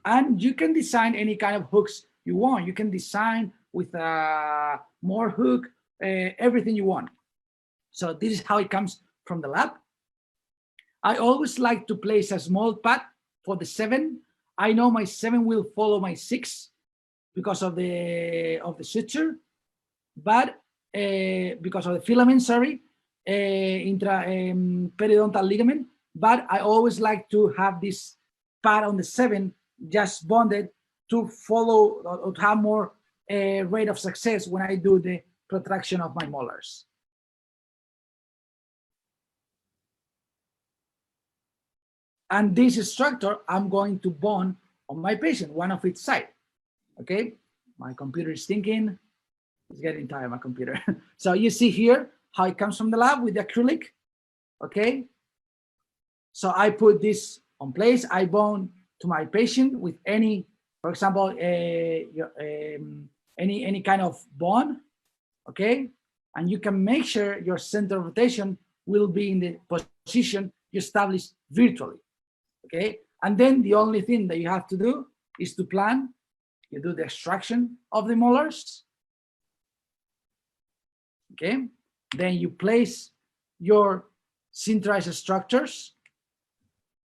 And you can design any kind of hooks you want. You can design with more hook, everything you want. So this is how it comes from the lab. I always like to place a small pad for the 7. I know my 7 will follow my 6 because of the suture, but because of the filament, sorry, periodontal ligament, but I always like to have this pad on the 7 just bonded to follow or to have more rate of success when I do the protraction of my molars. And this structure I'm going to bond on my patient, one of each side. Okay, my computer is thinking, it's getting tired, my computer. So you see here how it comes from the lab with the acrylic. Okay, so I put this on place, I bond to my patient with any, for example, any kind of bond. Okay, and you can make sure your center of rotation will be in the position you establish virtually. Okay, and then the only thing that you have to do is to plan. You do the extraction of the molars. Okay, then you place your sinterized structures,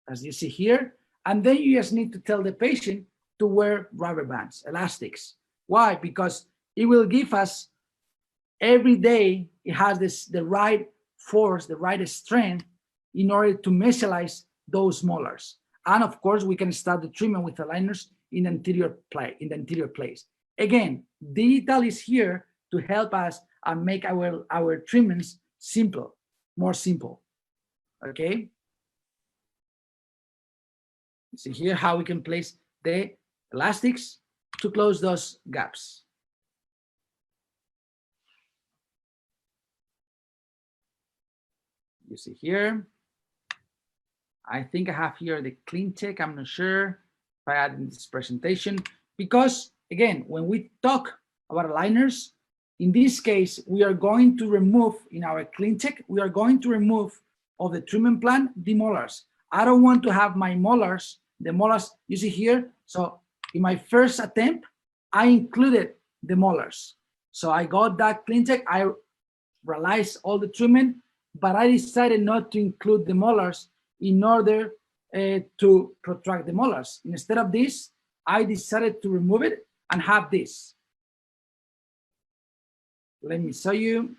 as you see here, and then you just need to tell the patient to wear rubber bands, elastics. Why? Because it will give us every day, it has the right force, the right strength in order to mesialize those molars. And of course, we can start the treatment with aligners in the anterior place. Again, digital is here to help us and make our treatments simple, more simple. Okay. See here how we can place the elastics to close those gaps. You see here. I think I have here the clean check. I'm not sure if I add in this presentation, because again, when we talk about aligners, in this case, we are going to remove in our clean check, we are going to remove of the treatment plan the molars. I don't want to have my molars, the molars you see here. So in my first attempt, I included the molars. So I got that clean check. I realized all the treatment, but I decided not to include the molars in order to protract the molars. Instead of this, I decided to remove it and have this. Let me show you.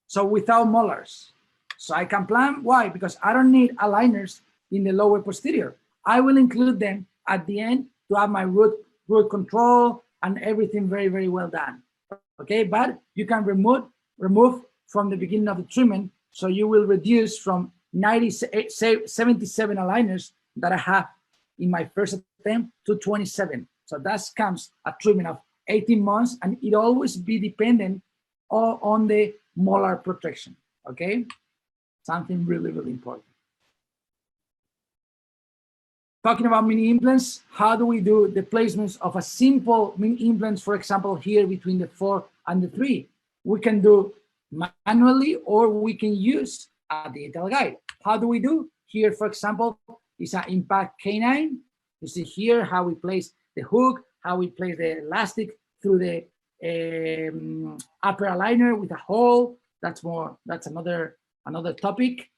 So without molars. So I can plan. Why? Because I don't need aligners in the lower posterior. I will include them at the end to have my root control and everything very, very well done. Okay, but you can remove from the beginning of the treatment. So you will reduce from 77 aligners that I have in my first attempt to 27. So that comes a treatment of 18 months, and it always be dependent on the molar protection. Okay, something really, really important. Talking about mini implants, how do we do the placements of a simple mini implants? For example, here between the 4 and the 3, we can do manually, or we can use a digital guide. How do we do? Here, for example, is an impact canine. You see here how we place the hook, how we place the elastic through the upper aligner with a hole. That's another topic.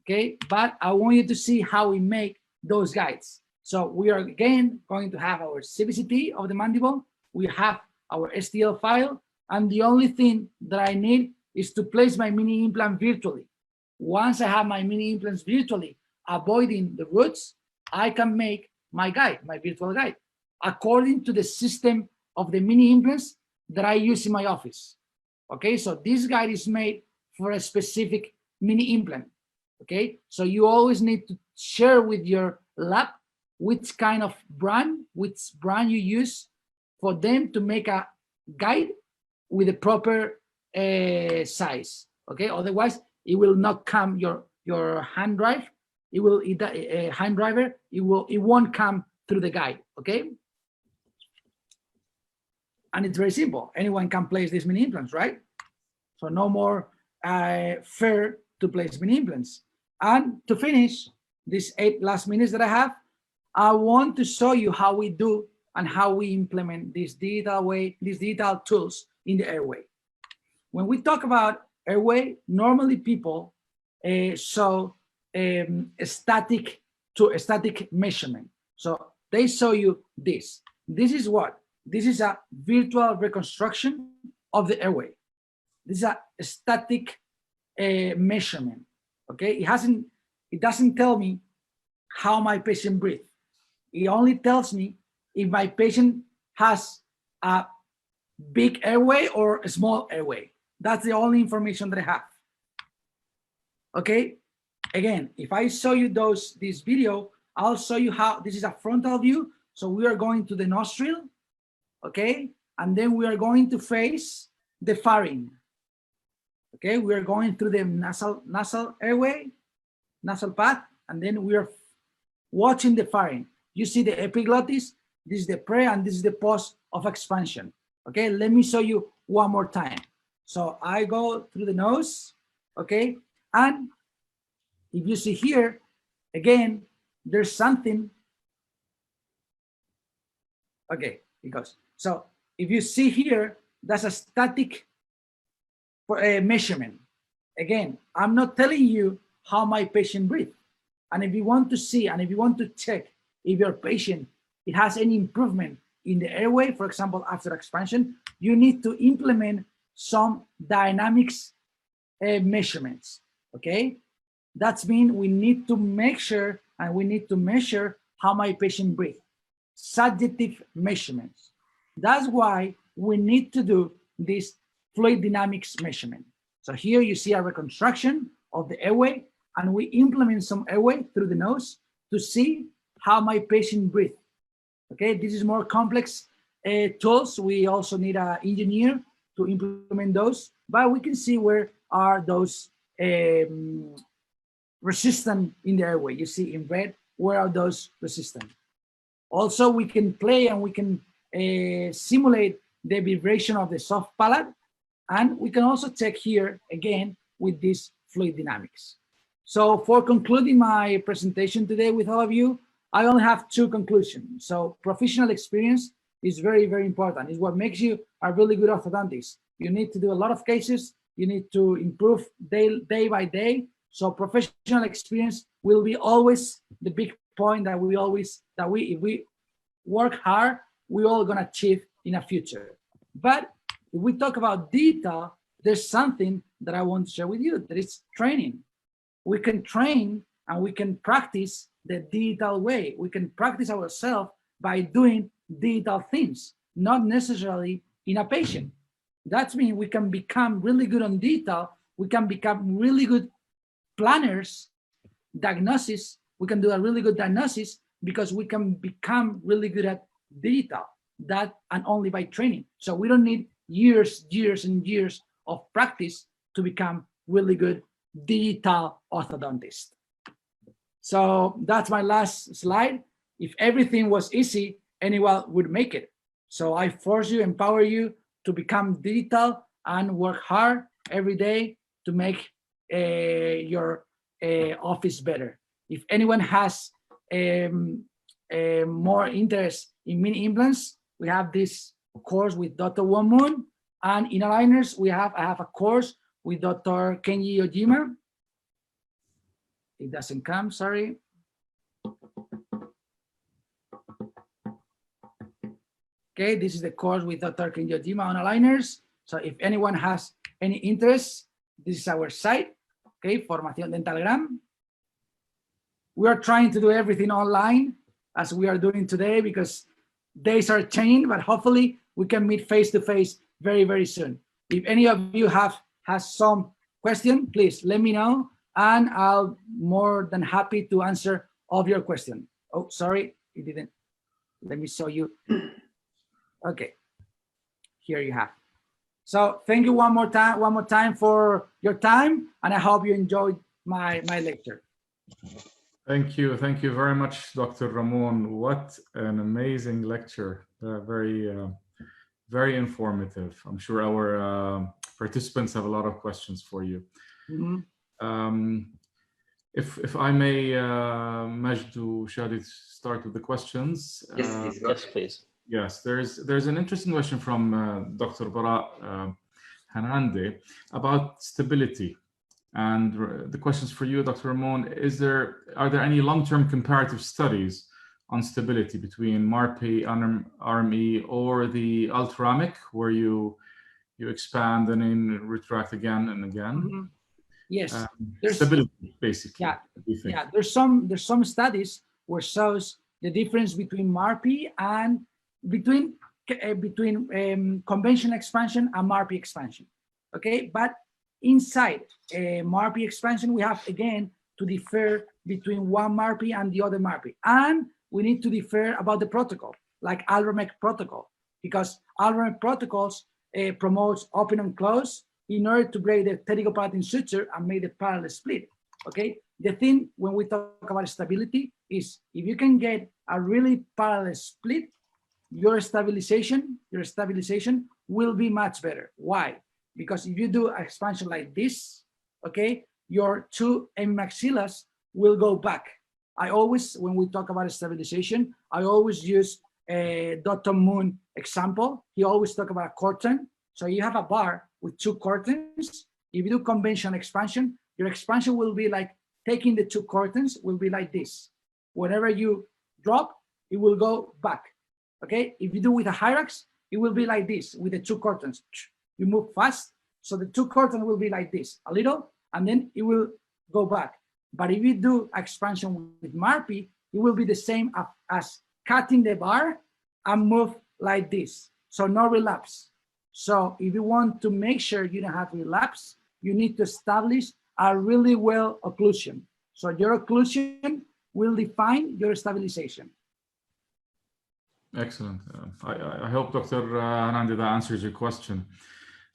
Okay, but I want you to see how we make those guides. So we are again going to have our CBCT of the mandible. We have our Stl file. And the only thing that I need is to place my mini implant virtually. Once I have my mini implants virtually, avoiding the roots, I can make my guide, my virtual guide, according to the system of the mini implants that I use in my office. Okay, so this guide is made for a specific mini implant. Okay, so you always need to share with your lab which kind of brand you use for them to make a guide with the proper size. Okay, otherwise it will not come your hand drive. It won't come through the guide. Okay, and it's very simple. Anyone can place these mini implants, right? So no more fair to place mini implants. And to finish these 8 last minutes that I have, I want to show you how we do and how we implement these digital tools in the airway. When we talk about airway, normally people show a static measurement. So they show you this. This is what? This is a virtual reconstruction of the airway. This is a static measurement. Okay, it doesn't tell me how my patient breathes. It only tells me if my patient has a big airway or a small airway. That's the only information that I have. Okay, again, if I show you this video, I'll show you how this is a frontal view. So we are going to the nostril, okay, and then we are going to face the pharynx. Okay, we are going through the nasal airway, nasal path, and then we are watching the pharynx. You see the epiglottis, this is the pre and this is the post of expansion. Okay, let me show you one more time. So I go through the nose, okay, and if you see here, again, there's something. Okay, it goes. So if you see here, that's a static measurement. Again, I'm not telling you how my patient breathes. And if you want to see, and if you want to check if your patient, it has any improvement in the airway, for example, after expansion, you need to implement some dynamics measurements, okay? That means we need to make sure, and we need to measure how my patient breathes. Subjective measurements. That's why we need to do this fluid dynamics measurement. So here you see a reconstruction of the airway, and we implement some airway through the nose to see how my patient breathes. Okay, this is more complex tools. We also need an engineer to implement those, but we can see where are those resistant in the airway. You see in red, where are those resistant? Also, we can play and we can simulate the vibration of the soft palate, and we can also check here again with this fluid dynamics. So for concluding my presentation today with all of you, I only have two conclusions. So professional experience is very, very important. It's what makes you a really good orthodontist. You need to do a lot of cases. You need to improve day by day. So professional experience will be always the big point that if we work hard, we're all gonna achieve in the future. But if we talk about detail, there's something that I want to share with you, that is training. We can train and we can practice the digital way. We can practice ourselves by doing digital things, not necessarily in a patient. That means we can become really good on digital. We can become really good planners, diagnosis. We can do a really good diagnosis because we can become really good at digital, that and only by training. So we don't need years and years of practice to become really good digital orthodontist. So that's my last slide. If everything was easy, anyone would make it. So I force you, empower you to become digital and work hard every day to make your office better. If anyone has more interest in mini implants, we have this course with Dr. Womoon, and in aligners, I have a course with Dr. Kenji Ojima. It doesn't come, sorry. Okay, this is the course with Dr. Kenji Ojima on aligners. So if anyone has any interest, this is our site, okay, Formación Dentalgram. We are trying to do everything online as we are doing today because days are changing, but hopefully we can meet face to face very, very soon. If any of you has some question, please let me know, and I'll more than happy to answer all of your questions. Oh, sorry, it didn't. Let me show you. Okay, here you have. So thank you one more time for your time, and I hope you enjoyed my lecture. Thank you very much, Dr. Ramon. What an amazing lecture! Very informative. I'm sure our participants have a lot of questions for you. Mm-hmm. If I may, Majdu, shall we start with the questions? Yes, please. Yes, please. Yes, there's an interesting question from Dr. Bara Hanande about stability. And the questions for you, Dr. Ramon, are there any long-term comparative studies on stability between MARPE, RME, or the ultramic, where you expand and then retract again and again? Mm-hmm. Yes, stability basically. Yeah. There's some studies where shows the difference between MARPE and between conventional expansion and MARPE expansion. Okay, but inside MARPE expansion, we have again to differ between one MARPE and the other MARPE, and we need to differ about the protocol, like Alramec protocol, because Alramec protocols promotes open and close in order to break the pterygopalatine suture and make the parallel split. Okay, the thing when we talk about stability is if you can get a really parallel split, your stabilization will be much better. Why? Because if you do an expansion like this, okay, your two maxillas will go back. I always, when we talk about stabilization, I always use Dr. Moon example. He always talk about a curtain. So you have a bar with two curtains. If you do conventional expansion, your expansion will be like taking the two curtains will be like this. Whenever you drop, it will go back. Okay. If you do with a Hyrax, it will be like this with the two curtains. You move fast. So the two curtains will be like this, a little, and then it will go back. But if you do expansion with MARPE, it will be the same as cutting the bar and move like this. So no relapse. So if you want to make sure you don't have relapse, you need to establish a really well occlusion. So your occlusion will define your stabilization. Excellent. I hope, Dr. Anandi, that answers your question.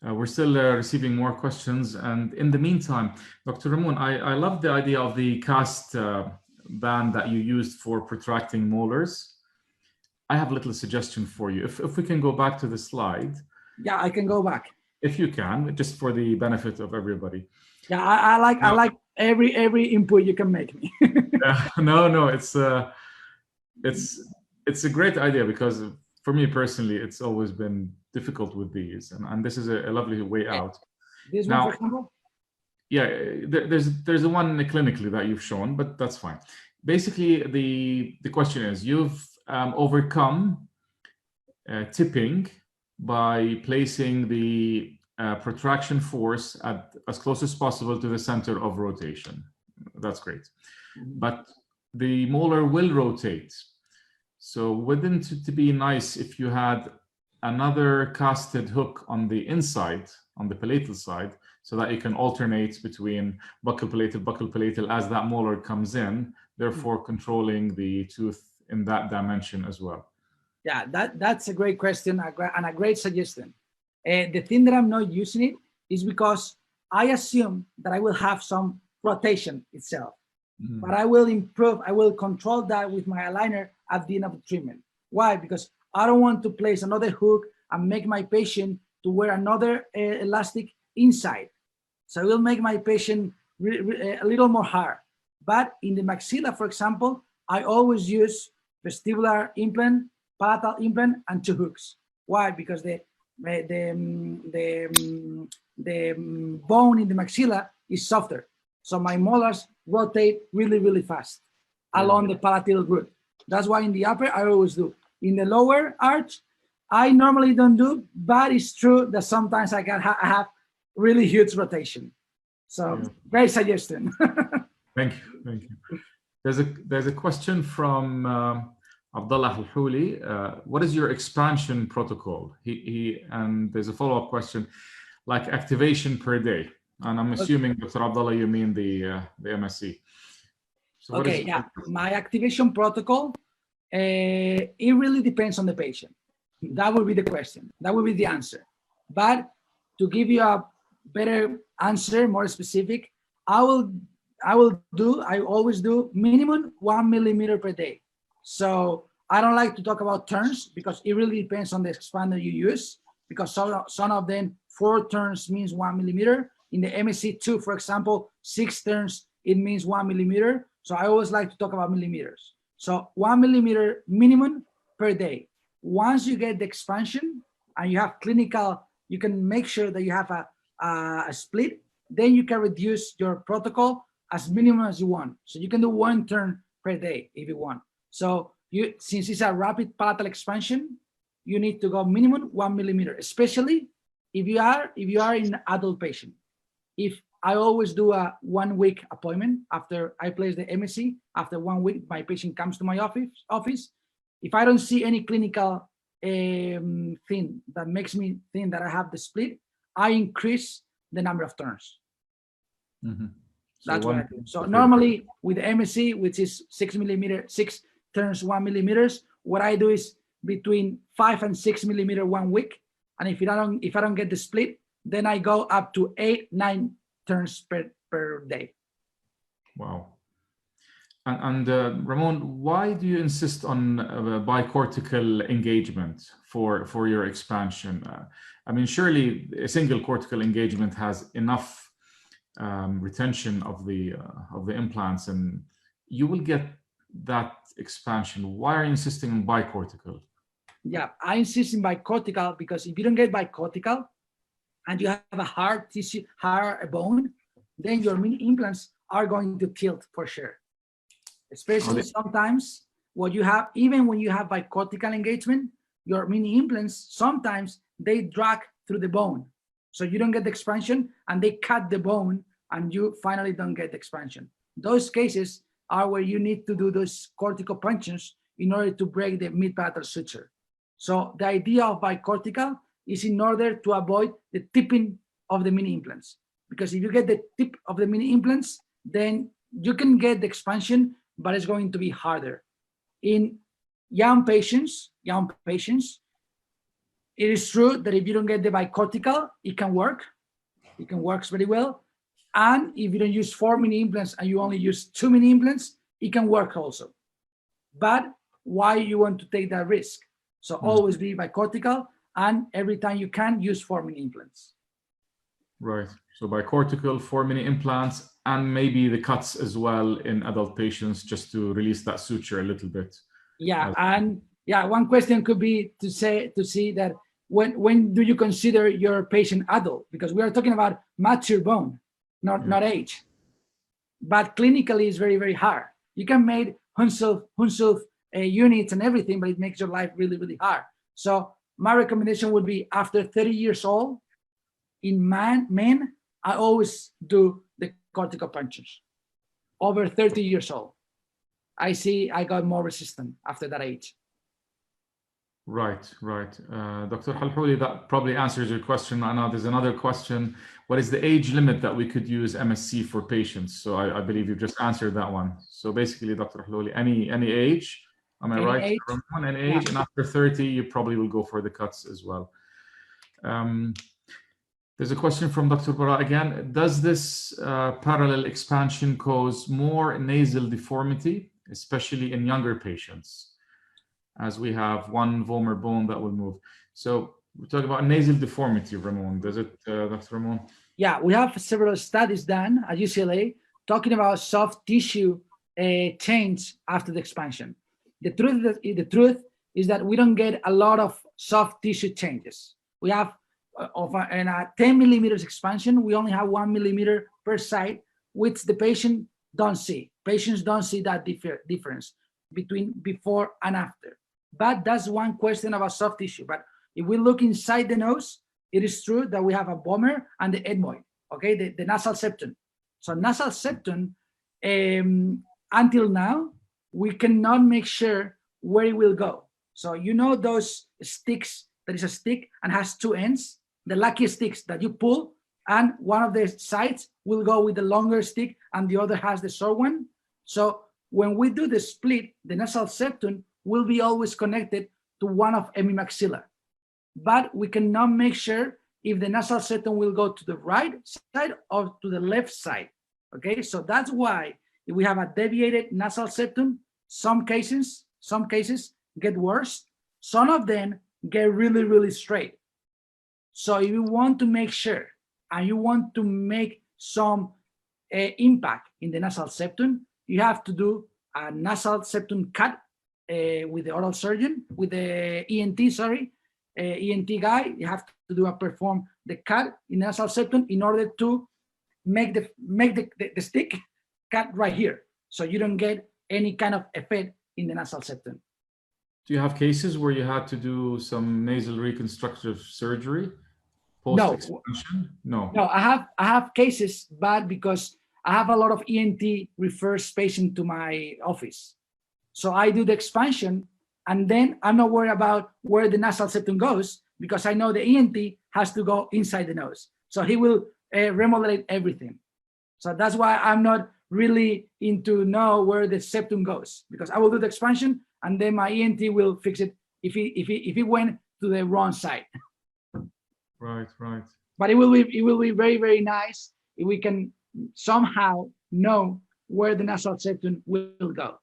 We're still receiving more questions. And in the meantime, Dr. Ramon, I love the idea of the cast band that you used for protracting molars. I have a little suggestion for you. If we can go back to the slide. Yeah, I can go back. If you can, just for the benefit of everybody. Yeah, I like every input you can make me. No, it's a great idea because for me personally, it's always been difficult with these, and this is a lovely way out. This one, for example? Yeah, there's the one clinically that you've shown, but that's fine. Basically, the question is, you've overcome tipping by placing the protraction force at as close as possible to the center of rotation. That's great. But the molar will rotate. So wouldn't it be nice if you had another casted hook on the inside, on the palatal side, so that you can alternate between buccal palatal as that molar comes in, therefore controlling the tooth in that dimension as well? Yeah, that's a great question and a great suggestion. The thing that I'm not using it is because I assume that I will have some rotation itself, but I will improve, I will control that with my aligner at the end of the treatment. Why? Because I don't want to place another hook and make my patient to wear another elastic inside. So it will make my patient a little more hard. But in the maxilla, for example, I always use vestibular implant, palatal implant, and two hooks. Why? Because the bone in the maxilla is softer. So my molars rotate really, really fast along the palatal root. That's why in the upper, I always do. In the lower arch, I normally don't do, but it's true that sometimes I have really huge rotation. So great suggestion. Thank you. There's a question from Abdullah Al-Huli. What is your expansion protocol? And there's a follow-up question, like activation per day. And I'm assuming, Dr. Abdullah, you mean the MSc. So okay, yeah. My activation protocol, it really depends on the patient. That will be the question. That will be the answer. But to give you a better answer, more specific, I always do minimum 1 millimeter per day. So I don't like to talk about turns because it really depends on the expander you use, because some of them 4 turns means 1 millimeter. In the MSc2, for example, 6 turns, it means 1 millimeter. So I always like to talk about millimeters. So 1 millimeter minimum per day. Once you get the expansion and you have clinical, you can make sure that you have a split, then you can reduce your protocol as minimum as you want. So you can do 1 turn per day if you want. So since it's a rapid palatal expansion, you need to go minimum 1 millimeter, especially if you are in adult patient. If I always do a 1 week appointment after I place the MSc, after 1 week, my patient comes to my office. If I don't see any clinical thing that makes me think that I have the split, I increase the number of turns. Mm-hmm. That's what I do. So normally with the MSc, which is 6 turns 1 millimeters, what I do is between 5 and 6 millimeter 1 week. And if I don't get the split, then I go up to 8-9 turns per day. Wow. And Ramon, why do you insist on bicortical engagement for your expansion? I mean, surely a single cortical engagement has enough retention of the implants, and you will get that expansion. Why are you insisting on bicortical? Yeah, I insist in bicortical because if you don't get bicortical and you have a hard tissue, hard bone, then your mini implants are going to tilt for sure. Especially sometimes what you have, even when you have bicortical engagement, your mini implants, sometimes they drag through the bone. So you don't get the expansion and they cut the bone and you finally don't get the expansion. Those cases are where you need to do those cortical punctures in order to break the mid-palatal suture. So the idea of bicortical is in order to avoid the tipping of the mini implants. Because if you get the tip of the mini implants, then you can get the expansion, but it's going to be harder. In young patients, it is true that if you don't get the bicortical, it can work. It can work very well. And if you don't use 4 mini implants and you only use 2 mini implants, it can work also. But why you want to take that risk? So always be bicortical, and every time you can, use 4 mini implants. Right. So bicortical, 4 mini implants, and maybe the cuts as well in adult patients, just to release that suture a little bit. Yeah, and yeah, one question could be to see that when do you consider your patient adult? Because we are talking about mature bone, not age. But clinically, it's very, very hard. You can make Hunself units and everything, but it makes your life really, really hard. So my recommendation would be after 30 years old, in men, I always do the cortical punctures. Over 30 years old, I see I got more resistant after that age. Right. Dr. Halhouli, that probably answers your question. Now there's another question. What is the age limit that we could use MSc for patients? So I believe you've just answered that one. So basically, Dr. Halhouli, any age, am I right? Any age, and after 30, you probably will go for the cuts as well. There's a question from Dr. Bara again. Does this parallel expansion cause more nasal deformity, especially in younger patients, as we have one vomer bone that will move? So we're talking about nasal deformity, Ramon. Does it, Dr. Ramon? Yeah, we have several studies done at UCLA talking about soft tissue change after the expansion. The truth is that we don't get a lot of soft tissue changes. We have in a 10 millimeters expansion, we only have 1 millimeter per side, which the patient don't see. Patients don't see that difference between before and after. But that's one question about soft tissue. But if we look inside the nose, it is true that we have a vomer and the ethmoid, okay, the nasal septum. So nasal septum, until now, we cannot make sure where it will go. So you know those sticks, there is a stick and has 2 ends, the lucky sticks that you pull, and one of the sides will go with the longer stick and the other has the short one. So when we do the split, the nasal septum will be always connected to one of hemimaxilla. But we cannot make sure if the nasal septum will go to the right side or to the left side. Okay, so that's why if we have a deviated nasal septum, some cases get worse. Some of them get really, really straight. So if you want to make sure and you want to make some impact in the nasal septum, you have to do a nasal septum cut with the oral surgeon, with the ENT guy. You have to perform the cut in the nasal septum in order to make the stick cut right here, so you don't get any kind of effect in the nasal septum. Do you have cases where you had to do some nasal reconstructive surgery No. post-expansion? No. No, I have cases, but because I have a lot of ENT refers patient to my office. So I do the expansion, and then I'm not worried about where the nasal septum goes, because I know the ENT has to go inside the nose. So he will remodel everything. So that's why I'm not really into know where the septum goes, because I will do the expansion and then my ENT will fix it if he went to the wrong side. Right, right. But it will be very, very nice if we can somehow know where the nasal septum will go.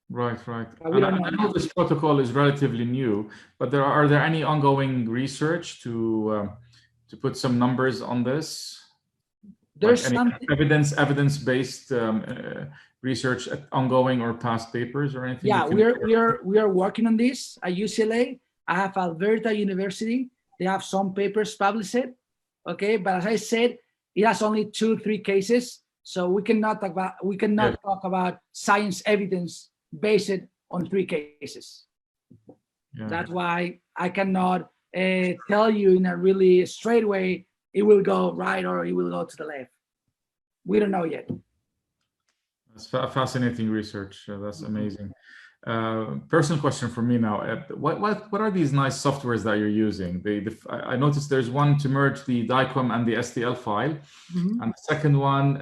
Right, right. And I know this protocol is relatively new, but are there any ongoing research to put some numbers on this? There's like some evidence-based research ongoing or past papers or anything? Yeah, we are working on this at UCLA. I have Alberta University. They have some papers published. Okay, but as I said, it has only 2-3 cases, so we cannot talk about science evidence based on 3 cases. Yeah. That's why I cannot tell you in a really straight way it will go right or it will go to the left. We don't know yet. That's fascinating research. That's amazing. Personal question for me now. What are these nice softwares that you're using? I noticed there's one to merge the DICOM and the STL file, and the second one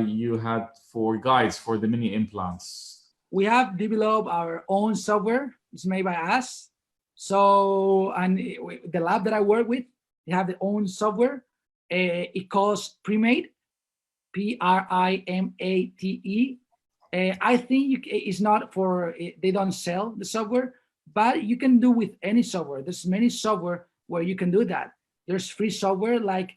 you had for guides for the mini implants. We have developed our own software. It's made by us. So, and the lab that I work with, they have their own software. It calls Primate, Primate. I think it's not for, they don't sell the software, but you can do with any software. There's many software where you can do that. There's free software like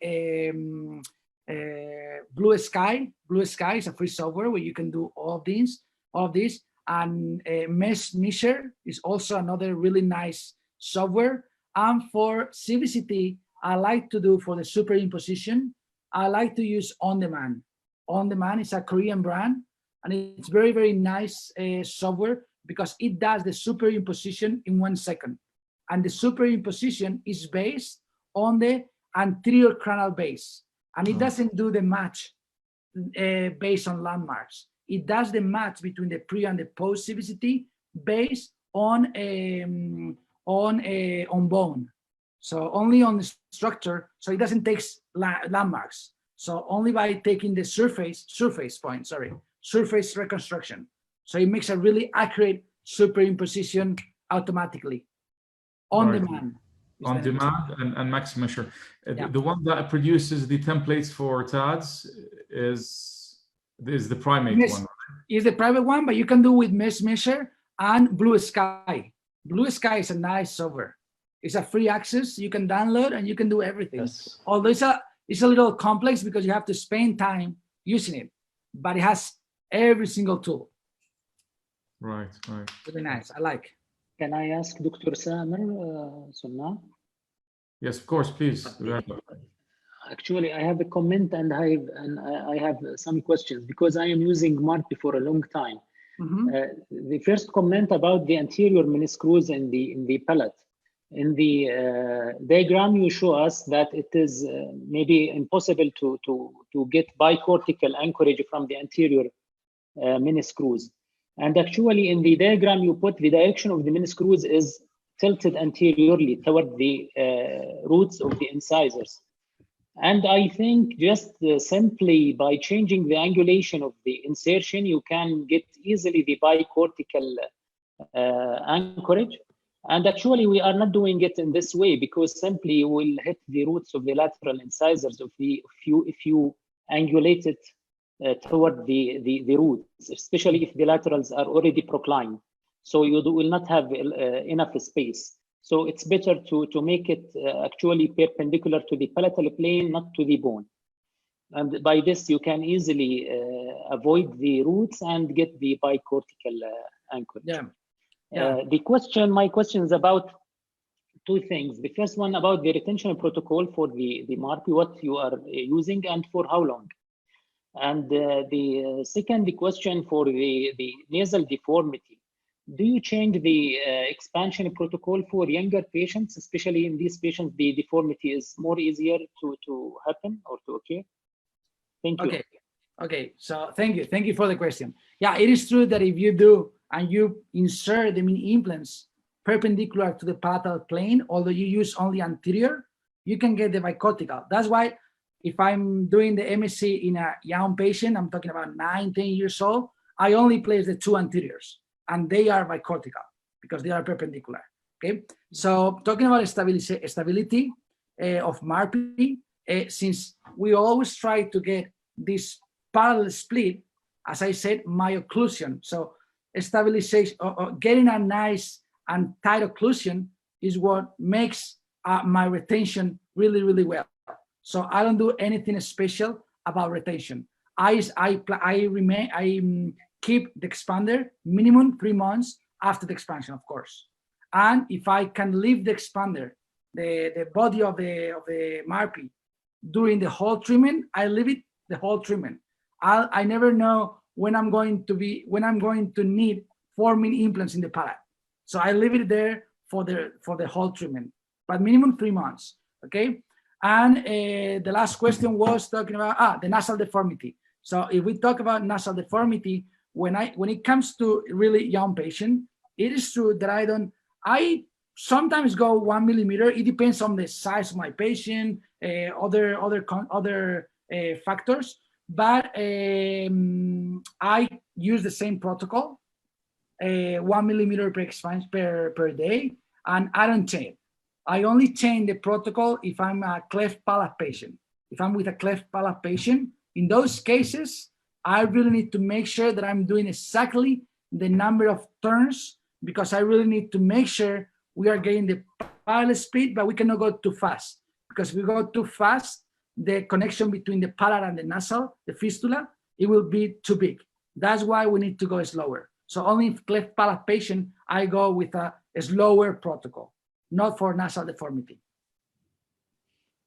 Blue Sky. Blue Sky is a free software where you can do all of these. And Mesh Measure is also another really nice software. And for CVCT, I like to do for the superimposition, I like to use On Demand. On Demand is a Korean brand, and it's very, very nice software because it does the superimposition in 1 second. And the superimposition is based on the anterior cranial base. And it doesn't do the match based on landmarks. It does the match between the pre and the post CVCT based on bone. So only on the structure, so it doesn't take landmarks. So only by taking the surface reconstruction. So it makes a really accurate superimposition automatically on demand. On demand and Max Measure. The one that produces the templates for TADS is the Primate one. Right? Is the private one, but you can do with Mesh Measure and Blue Sky. Blue Sky is a nice software. It's a free access. You can download and you can do everything. Yes. Although it's a little complex because you have to spend time using it, but it has every single tool. Right. Really nice. I like. Can I ask Dr. Samer? Yes, of course, please. Actually, I have a comment and I have some questions because I am using Marpi for a long time. The first comment about the anterior mini screws in the palate. In the diagram, you show us that it is maybe impossible to get bicortical anchorage from the anterior mini screws. And actually, in the diagram, you put the direction of the mini screws is tilted anteriorly toward the roots of the incisors. And I think just simply by changing the angulation of the insertion, you can get easily the bicortical anchorage. And actually, we are not doing it in this way because simply you will hit the roots of the lateral incisors if you angulate it toward the roots, especially if the laterals are already proclined. So you will not have enough space. So it's better to make it actually perpendicular to the palatal plane, not to the bone. And by this, you can easily avoid the roots and get the bicortical anchorage. Yeah. My question is about 2 things. The first one about the retention protocol for the Marpi, what you are using and for how long. And the second question for the nasal deformity. do you change the expansion protocol for younger patients, especially in these patients, the deformity is more easier to happen or to occur? Thank you. Okay. So thank you for the question. Yeah, it is true that if you do and you insert the mini implants perpendicular to the palatal plane, although you use only anterior, you can get the bicortical. That's why if I'm doing the MSc in a young patient, I'm talking about 9, 10 years old, I only place the 2 anteriors, and they are bicortical because they are perpendicular. Okay, so talking about stability of MARPI, since we always try to get this parallel split, as I said, myocclusion. So stabilization, getting a nice and tight occlusion is what makes my retention really, really well. So I don't do anything special about retention. I keep the expander minimum 3 months after the expansion, of course. And if I can leave the expander, the body of the MARPI during the whole treatment, I leave it the whole treatment. I never know when I'm going to need 4 mini implants in the palate. So I leave it there for the whole treatment, but minimum 3 months. Okay. And the last question was talking about the nasal deformity. So if we talk about nasal deformity, when it comes to really young patient, it is true that I sometimes go 1 millimeter. It depends on the size of my patient, other factors. But I use the same protocol, 1 millimeter per expansion per day, and I don't change. I only change the protocol if I'm a cleft palate patient. If I'm with a cleft palate patient, in those cases, I really need to make sure that I'm doing exactly the number of turns, because I really need to make sure we are getting the palate speed, but we cannot go too fast, because if we go too fast, the connection between the palate and the nasal, the fistula, it will be too big. That's why we need to go slower. So only in cleft palate patient, I go with a slower protocol, not for nasal deformity.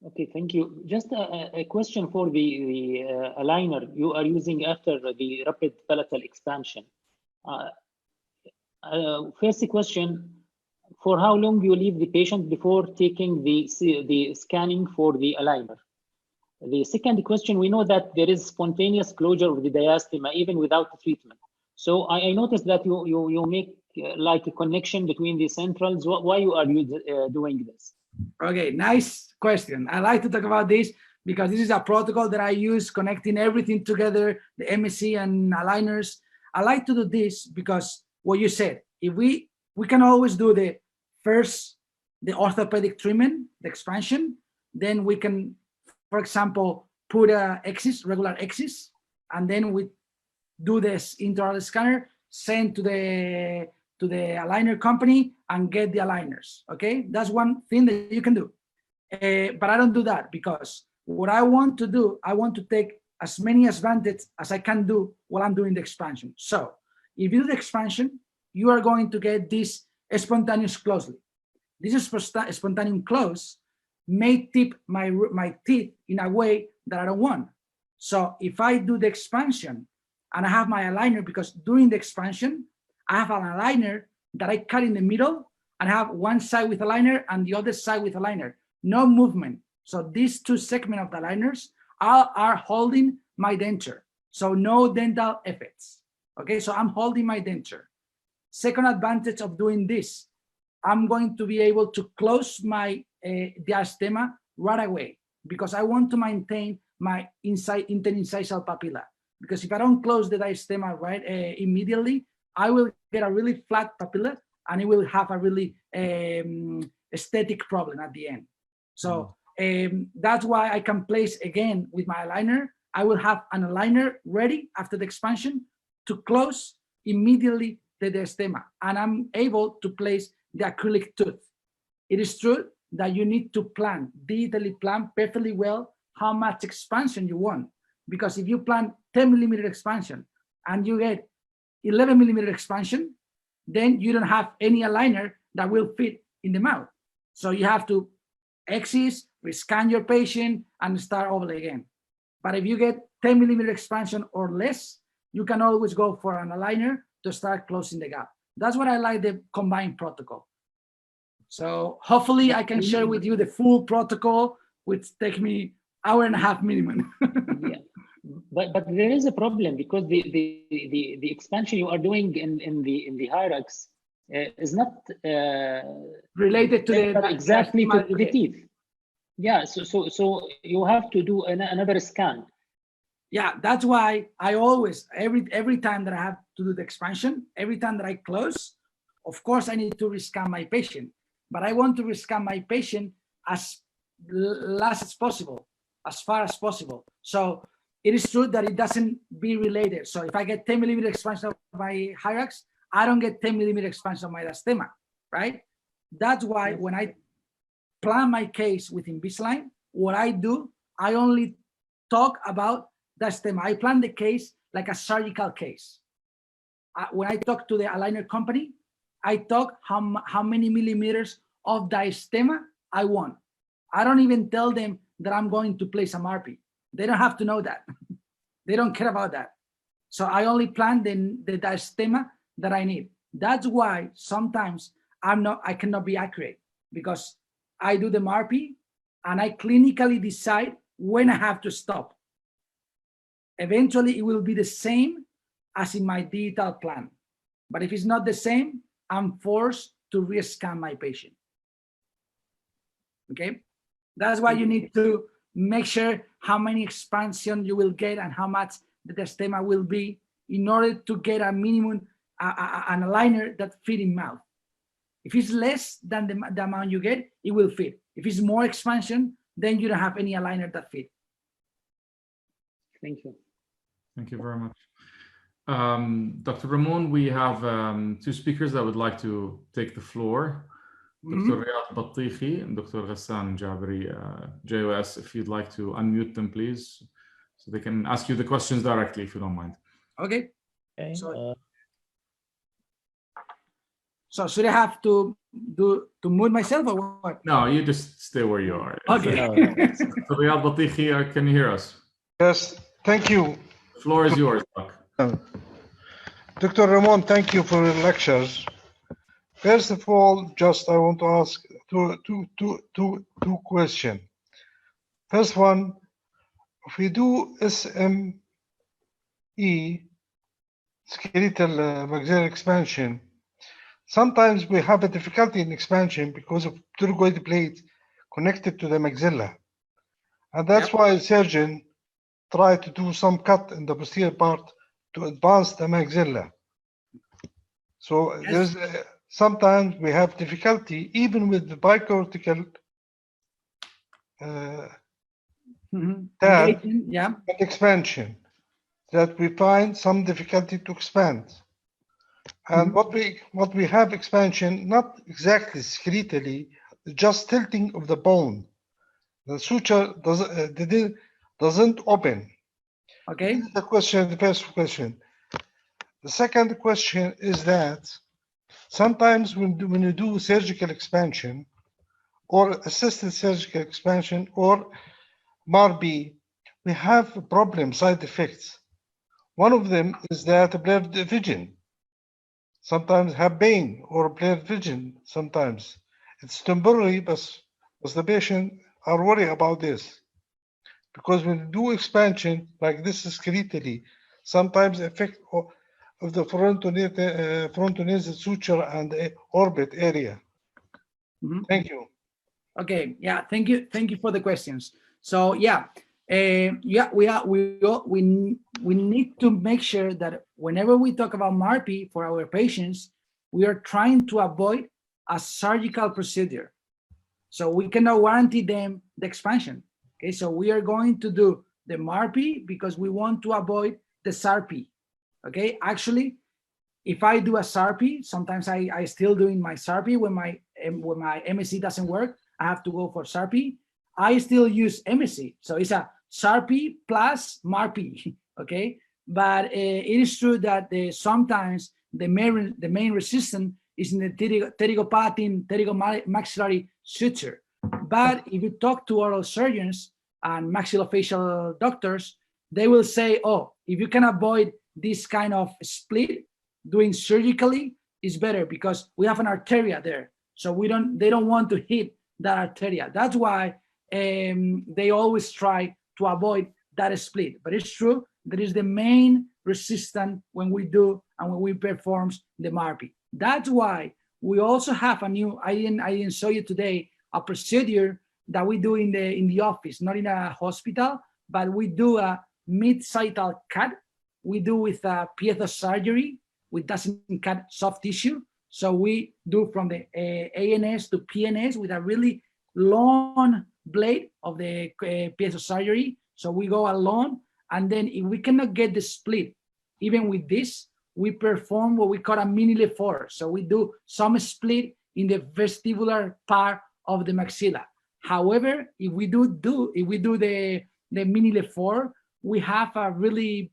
Okay, thank you. Just a question for the aligner you are using after the rapid palatal expansion. First question, for how long you leave the patient before taking the scanning for the aligner? The second question, we know that there is spontaneous closure of the diastema even without treatment. So I noticed that you make like a connection between the centrals. Why you are doing this? Okay, nice question. I like to talk about this because this is a protocol that I use connecting everything together, the MSc and aligners. I like to do this because what you said, if we can always do the orthopedic treatment, the expansion, then we can, for example, put regular X's, and then we do this intraoral scanner, send to the aligner company and get the aligners. Okay, that's one thing that you can do. But I don't do that because what I want to do, I want to take as many advantages as I can do while I'm doing the expansion. So if you do the expansion, you are going to get this spontaneous closely. This spontaneous close may tip my teeth in a way that I don't want. So if I do the expansion and I have my aligner, because during the expansion, I have an aligner that I cut in the middle and have one side with aligner and the other side with aligner, no movement. So these two segments of the aligners are holding my denture. So no dental effects. Okay, so I'm holding my denture. Second advantage of doing this, I'm going to be able to close my diastema right away because I want to maintain my interincisal papilla. Because if I don't close the diastema right immediately, I will get a really flat papilla and it will have a really aesthetic problem at the end. So that's why I can place again with my aligner. I will have an aligner ready after the expansion to close immediately the diastema, and I'm able to place the acrylic tooth. It is true that you need to digitally plan perfectly well how much expansion you want. Because if you plan 10 millimeter expansion and you get 11 millimeter expansion, then you don't have any aligner that will fit in the mouth. So you have to exit, rescan your patient, and start over again. But if you get 10 millimeter expansion or less, you can always go for an aligner to start closing the gap. That's what I like, the combined protocol. So hopefully I can share with you the full protocol, which take me hour and a half minimum. Yeah, but there is a problem, because the expansion you are doing in the hierarchs is not related to the exactly to the teeth. Yeah, so you have to do another scan. Yeah, that's why I always, every time that I have to do the expansion, every time that I close, of course I need to rescan my patient, but I want to rescan my patient as last as possible, as far as possible. So it is true that it doesn't be related. So if I get 10 millimeter expansion of my hierarchs, I don't get 10 millimeter expansion of my diastema, right? That's why when I plan my case with Invisalign, what I do, I only talk about diastema. I plan the case like a surgical case. When I talk to the aligner company, I talk how many millimeters of diastema I want. I don't even tell them that I'm going to place a MARPI. They don't have to know that. They don't care about that. So I only plan the diastema that I need. That's why sometimes I cannot be accurate, because I do the MARPI and I clinically decide when I have to stop. Eventually it will be the same as in my digital plan. But if it's not the same, I'm forced to rescan my patient. Okay? That's why you need to make sure how many expansion you will get and how much the diastema will be in order to get a minimum, an aligner that fit in mouth. If it's less than the amount you get, it will fit. If it's more expansion, then you don't have any aligner that fit. Thank you. Thank you very much. Dr. Ramon, we have two speakers that would like to take the floor. Dr. Riyad Battihi and Dr. Ghassan Jabri, JOS, if you'd like to unmute them, please, so they can ask you the questions directly, if you don't mind. Okay. So should I have to mute myself or what? No, you just stay where you are. Okay. Dr. Riyad Battihi, can you hear us? Yes, thank you. The floor is yours, Doc. Dr. Ramon, thank you for your lectures. First of all, just I want to ask two questions. First one, if we do SME, skeletal maxillary expansion, sometimes we have a difficulty in expansion because of pterygoid plate connected to the maxilla. And that's why a surgeon try to do some cut in the posterior part to advance the maxilla. So there's sometimes we have difficulty even with the bicortical tab and expansion, that we find some difficulty to expand. And what we have expansion, not exactly skeletally, just tilting of the bone. The suture doesn't open. Okay. This is the first question. The second question is that sometimes when you do surgical expansion or assisted surgical expansion or MARPI, we have problem side effects. One of them is that blurred vision. Sometimes have pain or blurred vision. Sometimes it's temporary, but the patient are worried about this. Because when you do expansion like this skeletally, sometimes effect of the frontonasal suture and the orbit area. Thank you. Okay. Yeah. Thank you. Thank you for the questions. So yeah, we need to make sure that whenever we talk about MARPI for our patients, we are trying to avoid a surgical procedure. So we cannot guarantee them the expansion. Okay, so we are going to do the MARPI because we want to avoid the SARPI. Okay, actually, if I do a SARPI, sometimes I still doing my SARPI when my MSc doesn't work. I have to go for SARPI. I still use MSc, so it's a SARPI plus MARPI. Okay, but it is true that sometimes the main resistance is in the pterygomaxillary suture. But if you talk to oral surgeons and maxillofacial doctors, they will say, oh, if you can avoid this kind of split doing surgically, is better because we have an arteria there. So they don't want to hit that arteria. That's why they always try to avoid that split. But it's true, that is the main resistance when we do and when we perform the MARPI. That's why we also have a new, I didn't show you today, a procedure that we do in the office, not in a hospital, but we do a mid-sital cut. We do with a piezo surgery, which doesn't cut soft tissue. So we do from the ANS to PNS with a really long blade of the piezo surgery. So we go along, and then if we cannot get the split, even with this, we perform what we call a mini Le4. So we do some split in the vestibular part of the maxilla. However, if we do the mini Le4, we have a really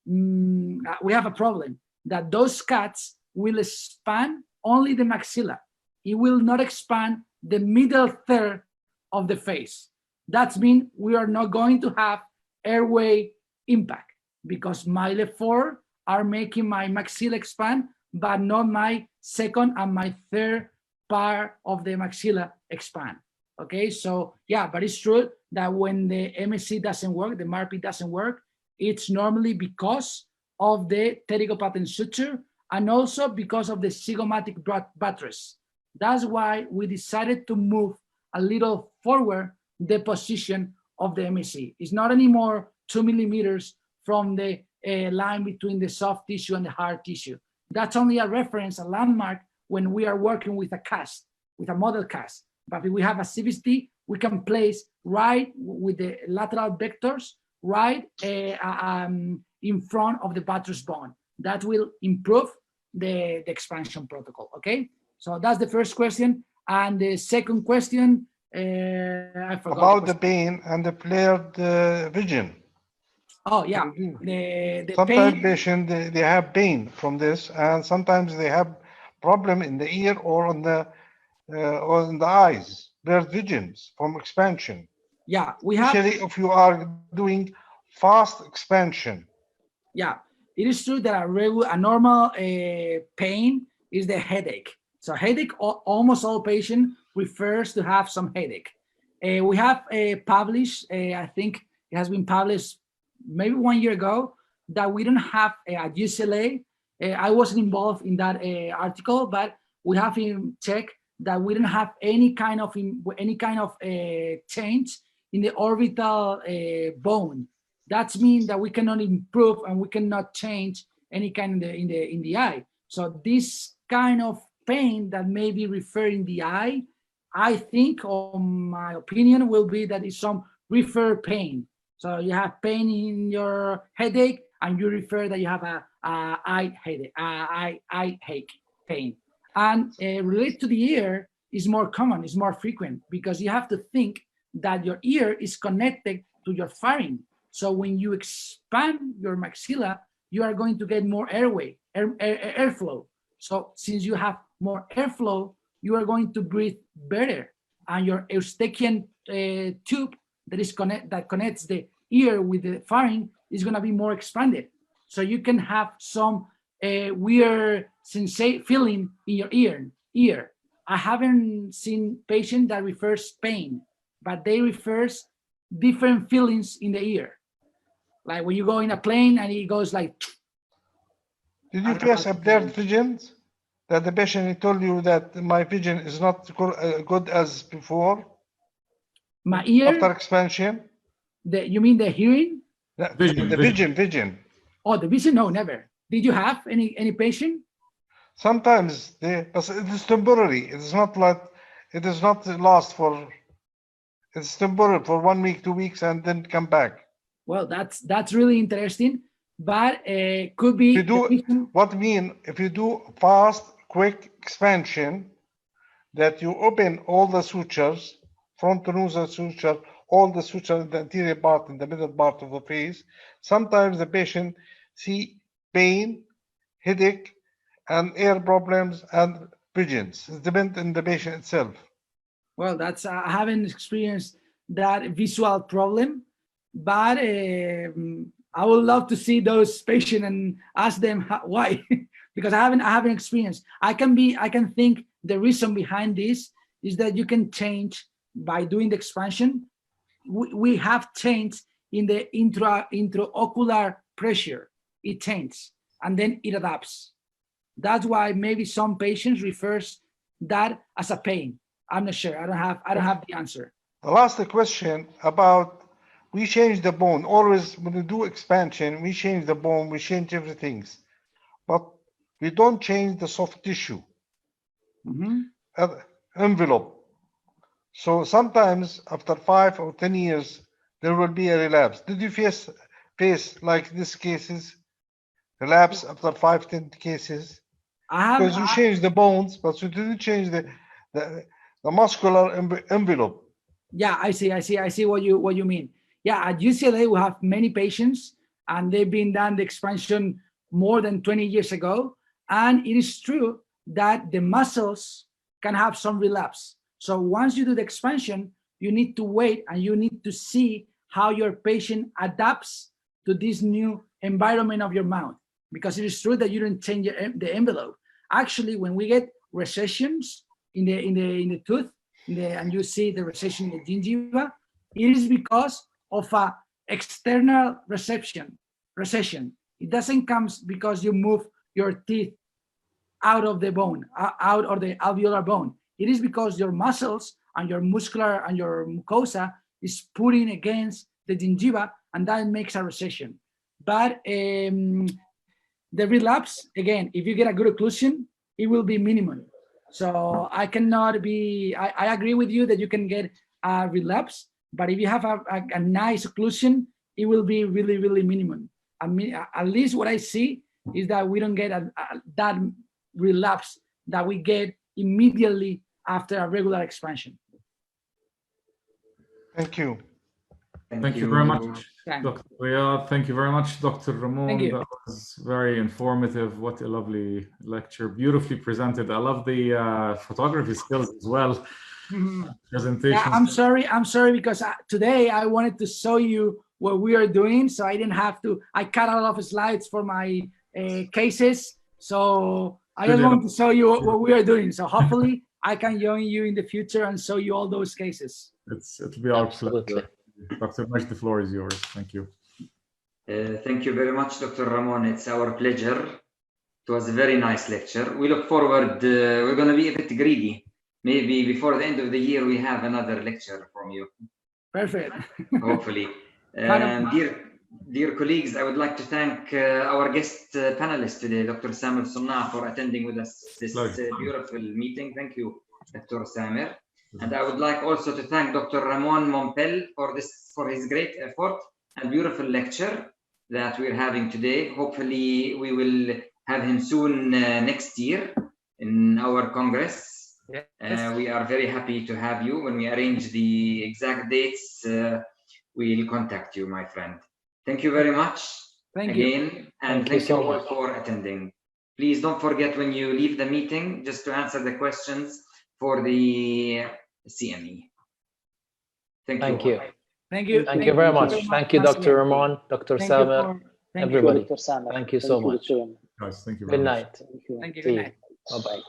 we have a problem that those cuts will expand only the maxilla. It will not expand the middle third of the face. That means we are not going to have airway impact because my Le4 are making my maxilla expand, but not my second and my third part of the maxilla expand. Okay, so yeah, but it's true that when the MSC doesn't work, the MARPI doesn't work, it's normally because of the pterygopatent suture and also because of the zygomatic buttress. That's why we decided to move a little forward the position of the MSC. It's not anymore 2 millimeters from the line between the soft tissue and the hard tissue. That's only a reference, a landmark, when we are working with a cast, with a model cast. But if we have a CVST, we can place right with the lateral vectors, right in front of the buttress bone. That will improve the expansion protocol, okay? So that's the first question. And the second question, I forgot. About the pain and the flared vision. Oh, yeah. The sometimes pain, patients, they have pain from this, and sometimes they have problem in the ear or in the eyes, blurred visions from expansion. Yeah, we have. Especially if you are doing fast expansion. Yeah, it is true that a normal pain is the headache. So headache, almost all patients refers to have some headache. We have published, I think it has been published maybe 1 year ago, that we don't have at UCLA. I wasn't involved in that article, but we have checked that we don't have any kind of change in the orbital bone. That means that we cannot improve and we cannot change any kind in the eye. So this kind of pain that may be referred in the eye, I think, or my opinion, will be that it's some refer pain. So you have pain in your headache, and you refer that you have a eye headache, eye ache pain. And related to the ear is more common, is more frequent, because you have to think that your ear is connected to your pharynx. So when you expand your maxilla, you are going to get more airway, airflow. So since you have more airflow, you are going to breathe better, and your Eustachian tube that connects the ear with the pharynx is going to be more expanded. So you can have some weird feeling in your ear. I haven't seen patient that refers pain, but they refers different feelings in the ear. Like when you go in a plane and it goes like. Did you face blurred visions? That the patient told you that my vision is not good as before? My ear? After expansion? You mean the hearing? The vision. Oh, the vision? No, never. Did you have any patient? Sometimes but it is temporary. It is not like it is not last for. It's temporary for 1 week, 2 weeks, and then come back. Well, that's really interesting, but could be. If you do fast, quick expansion, that you open all the sutures, frontonasal suture, all the sutures in the anterior part, in the middle part of the face. Sometimes the patient see pain, headache, and ear problems and visions. It depends on the patient itself. Well, I haven't experienced that visual problem, but I would love to see those patients and ask them why, because I haven't experienced. I can think the reason behind this is that you can change by doing the expansion. We have changed in the intraocular pressure. It changes and then it adapts. That's why maybe some patients refers that as a pain. I'm not sure. I don't have the answer. The last question about we change the bone. Always when we do expansion, we change the bone, we change everything, but we don't change the soft tissue envelope. So sometimes after 5 or 10 years, there will be a relapse. Did you face like these cases? Relapse after 5, 10 cases? Because you changed the bones, but you didn't change the muscular envelope. Yeah, I see what you mean. Yeah, at UCLA we have many patients, and they've been done the expansion more than 20 years ago, and it is true that the muscles can have some relapse. So once you do the expansion, you need to wait and you need to see how your patient adapts to this new environment of your mouth, because it is true that you don't change the envelope. Actually, when we get recessions in the tooth, and you see the recession in the gingiva, it is because of a external recession. It doesn't come because you move your teeth out of the bone, out of the alveolar bone. It is because your muscles and your muscular and your mucosa is putting against the gingiva, and that makes a recession. But the relapse, again, if you get a good occlusion, it will be minimum. So I cannot be, I agree with you that you can get a relapse, but if you have a nice occlusion, it will be really, really minimum. I mean, at least what I see is that we don't get that relapse that we get immediately after a regular expansion. Thank you. Thank you very much, Dr. Riyad. Thank you very much, Dr. Ramon. That was very informative. What a lovely lecture. Beautifully presented. I love the photography skills as well. Presentation. Yeah, I'm sorry because today I wanted to show you what we are doing, so I didn't have to. I cut a lot of slides for my cases, so I just wanted to show you what we are doing. So hopefully I can join you in the future and show you all those cases. It'll be our pleasure. Dr. Majd, the floor is yours. Thank you. Thank you very much, Dr. Ramon. It's our pleasure. It was a very nice lecture. We look forward. We're going to be a bit greedy. Maybe before the end of the year, we have another lecture from you. Perfect. Hopefully. Dear colleagues, I would like to thank our guest panelist today, Dr. Samer Sunnah, for attending with us this beautiful meeting. Thank you, Dr. Samer. And I would like also to thank Dr. Ramon Mompel for his great effort and beautiful lecture that we're having today. Hopefully, we will have him soon next year in our Congress. Yes. We are very happy to have you. When we arrange the exact dates, we'll contact you, my friend. Thank you very much again, and thank you all for attending. Please don't forget when you leave the meeting just to answer the questions for the CME. Thank you. Thank you. Thank you very much. Thank you, Dr. Ramon, Dr. Samer, everybody. Thank you so much. Guys, thank you very much. Thank you. Thank you. Good night. Bye-bye.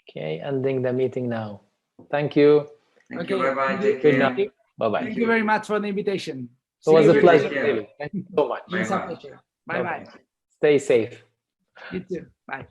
Okay, ending the meeting now. Thank you. Thank you. Bye-bye. Take Good care. night. Bye-bye. Thank you very much for the invitation. It was a pleasure, really. Thank you so much. Bye-bye. Stay safe. You too. Bye.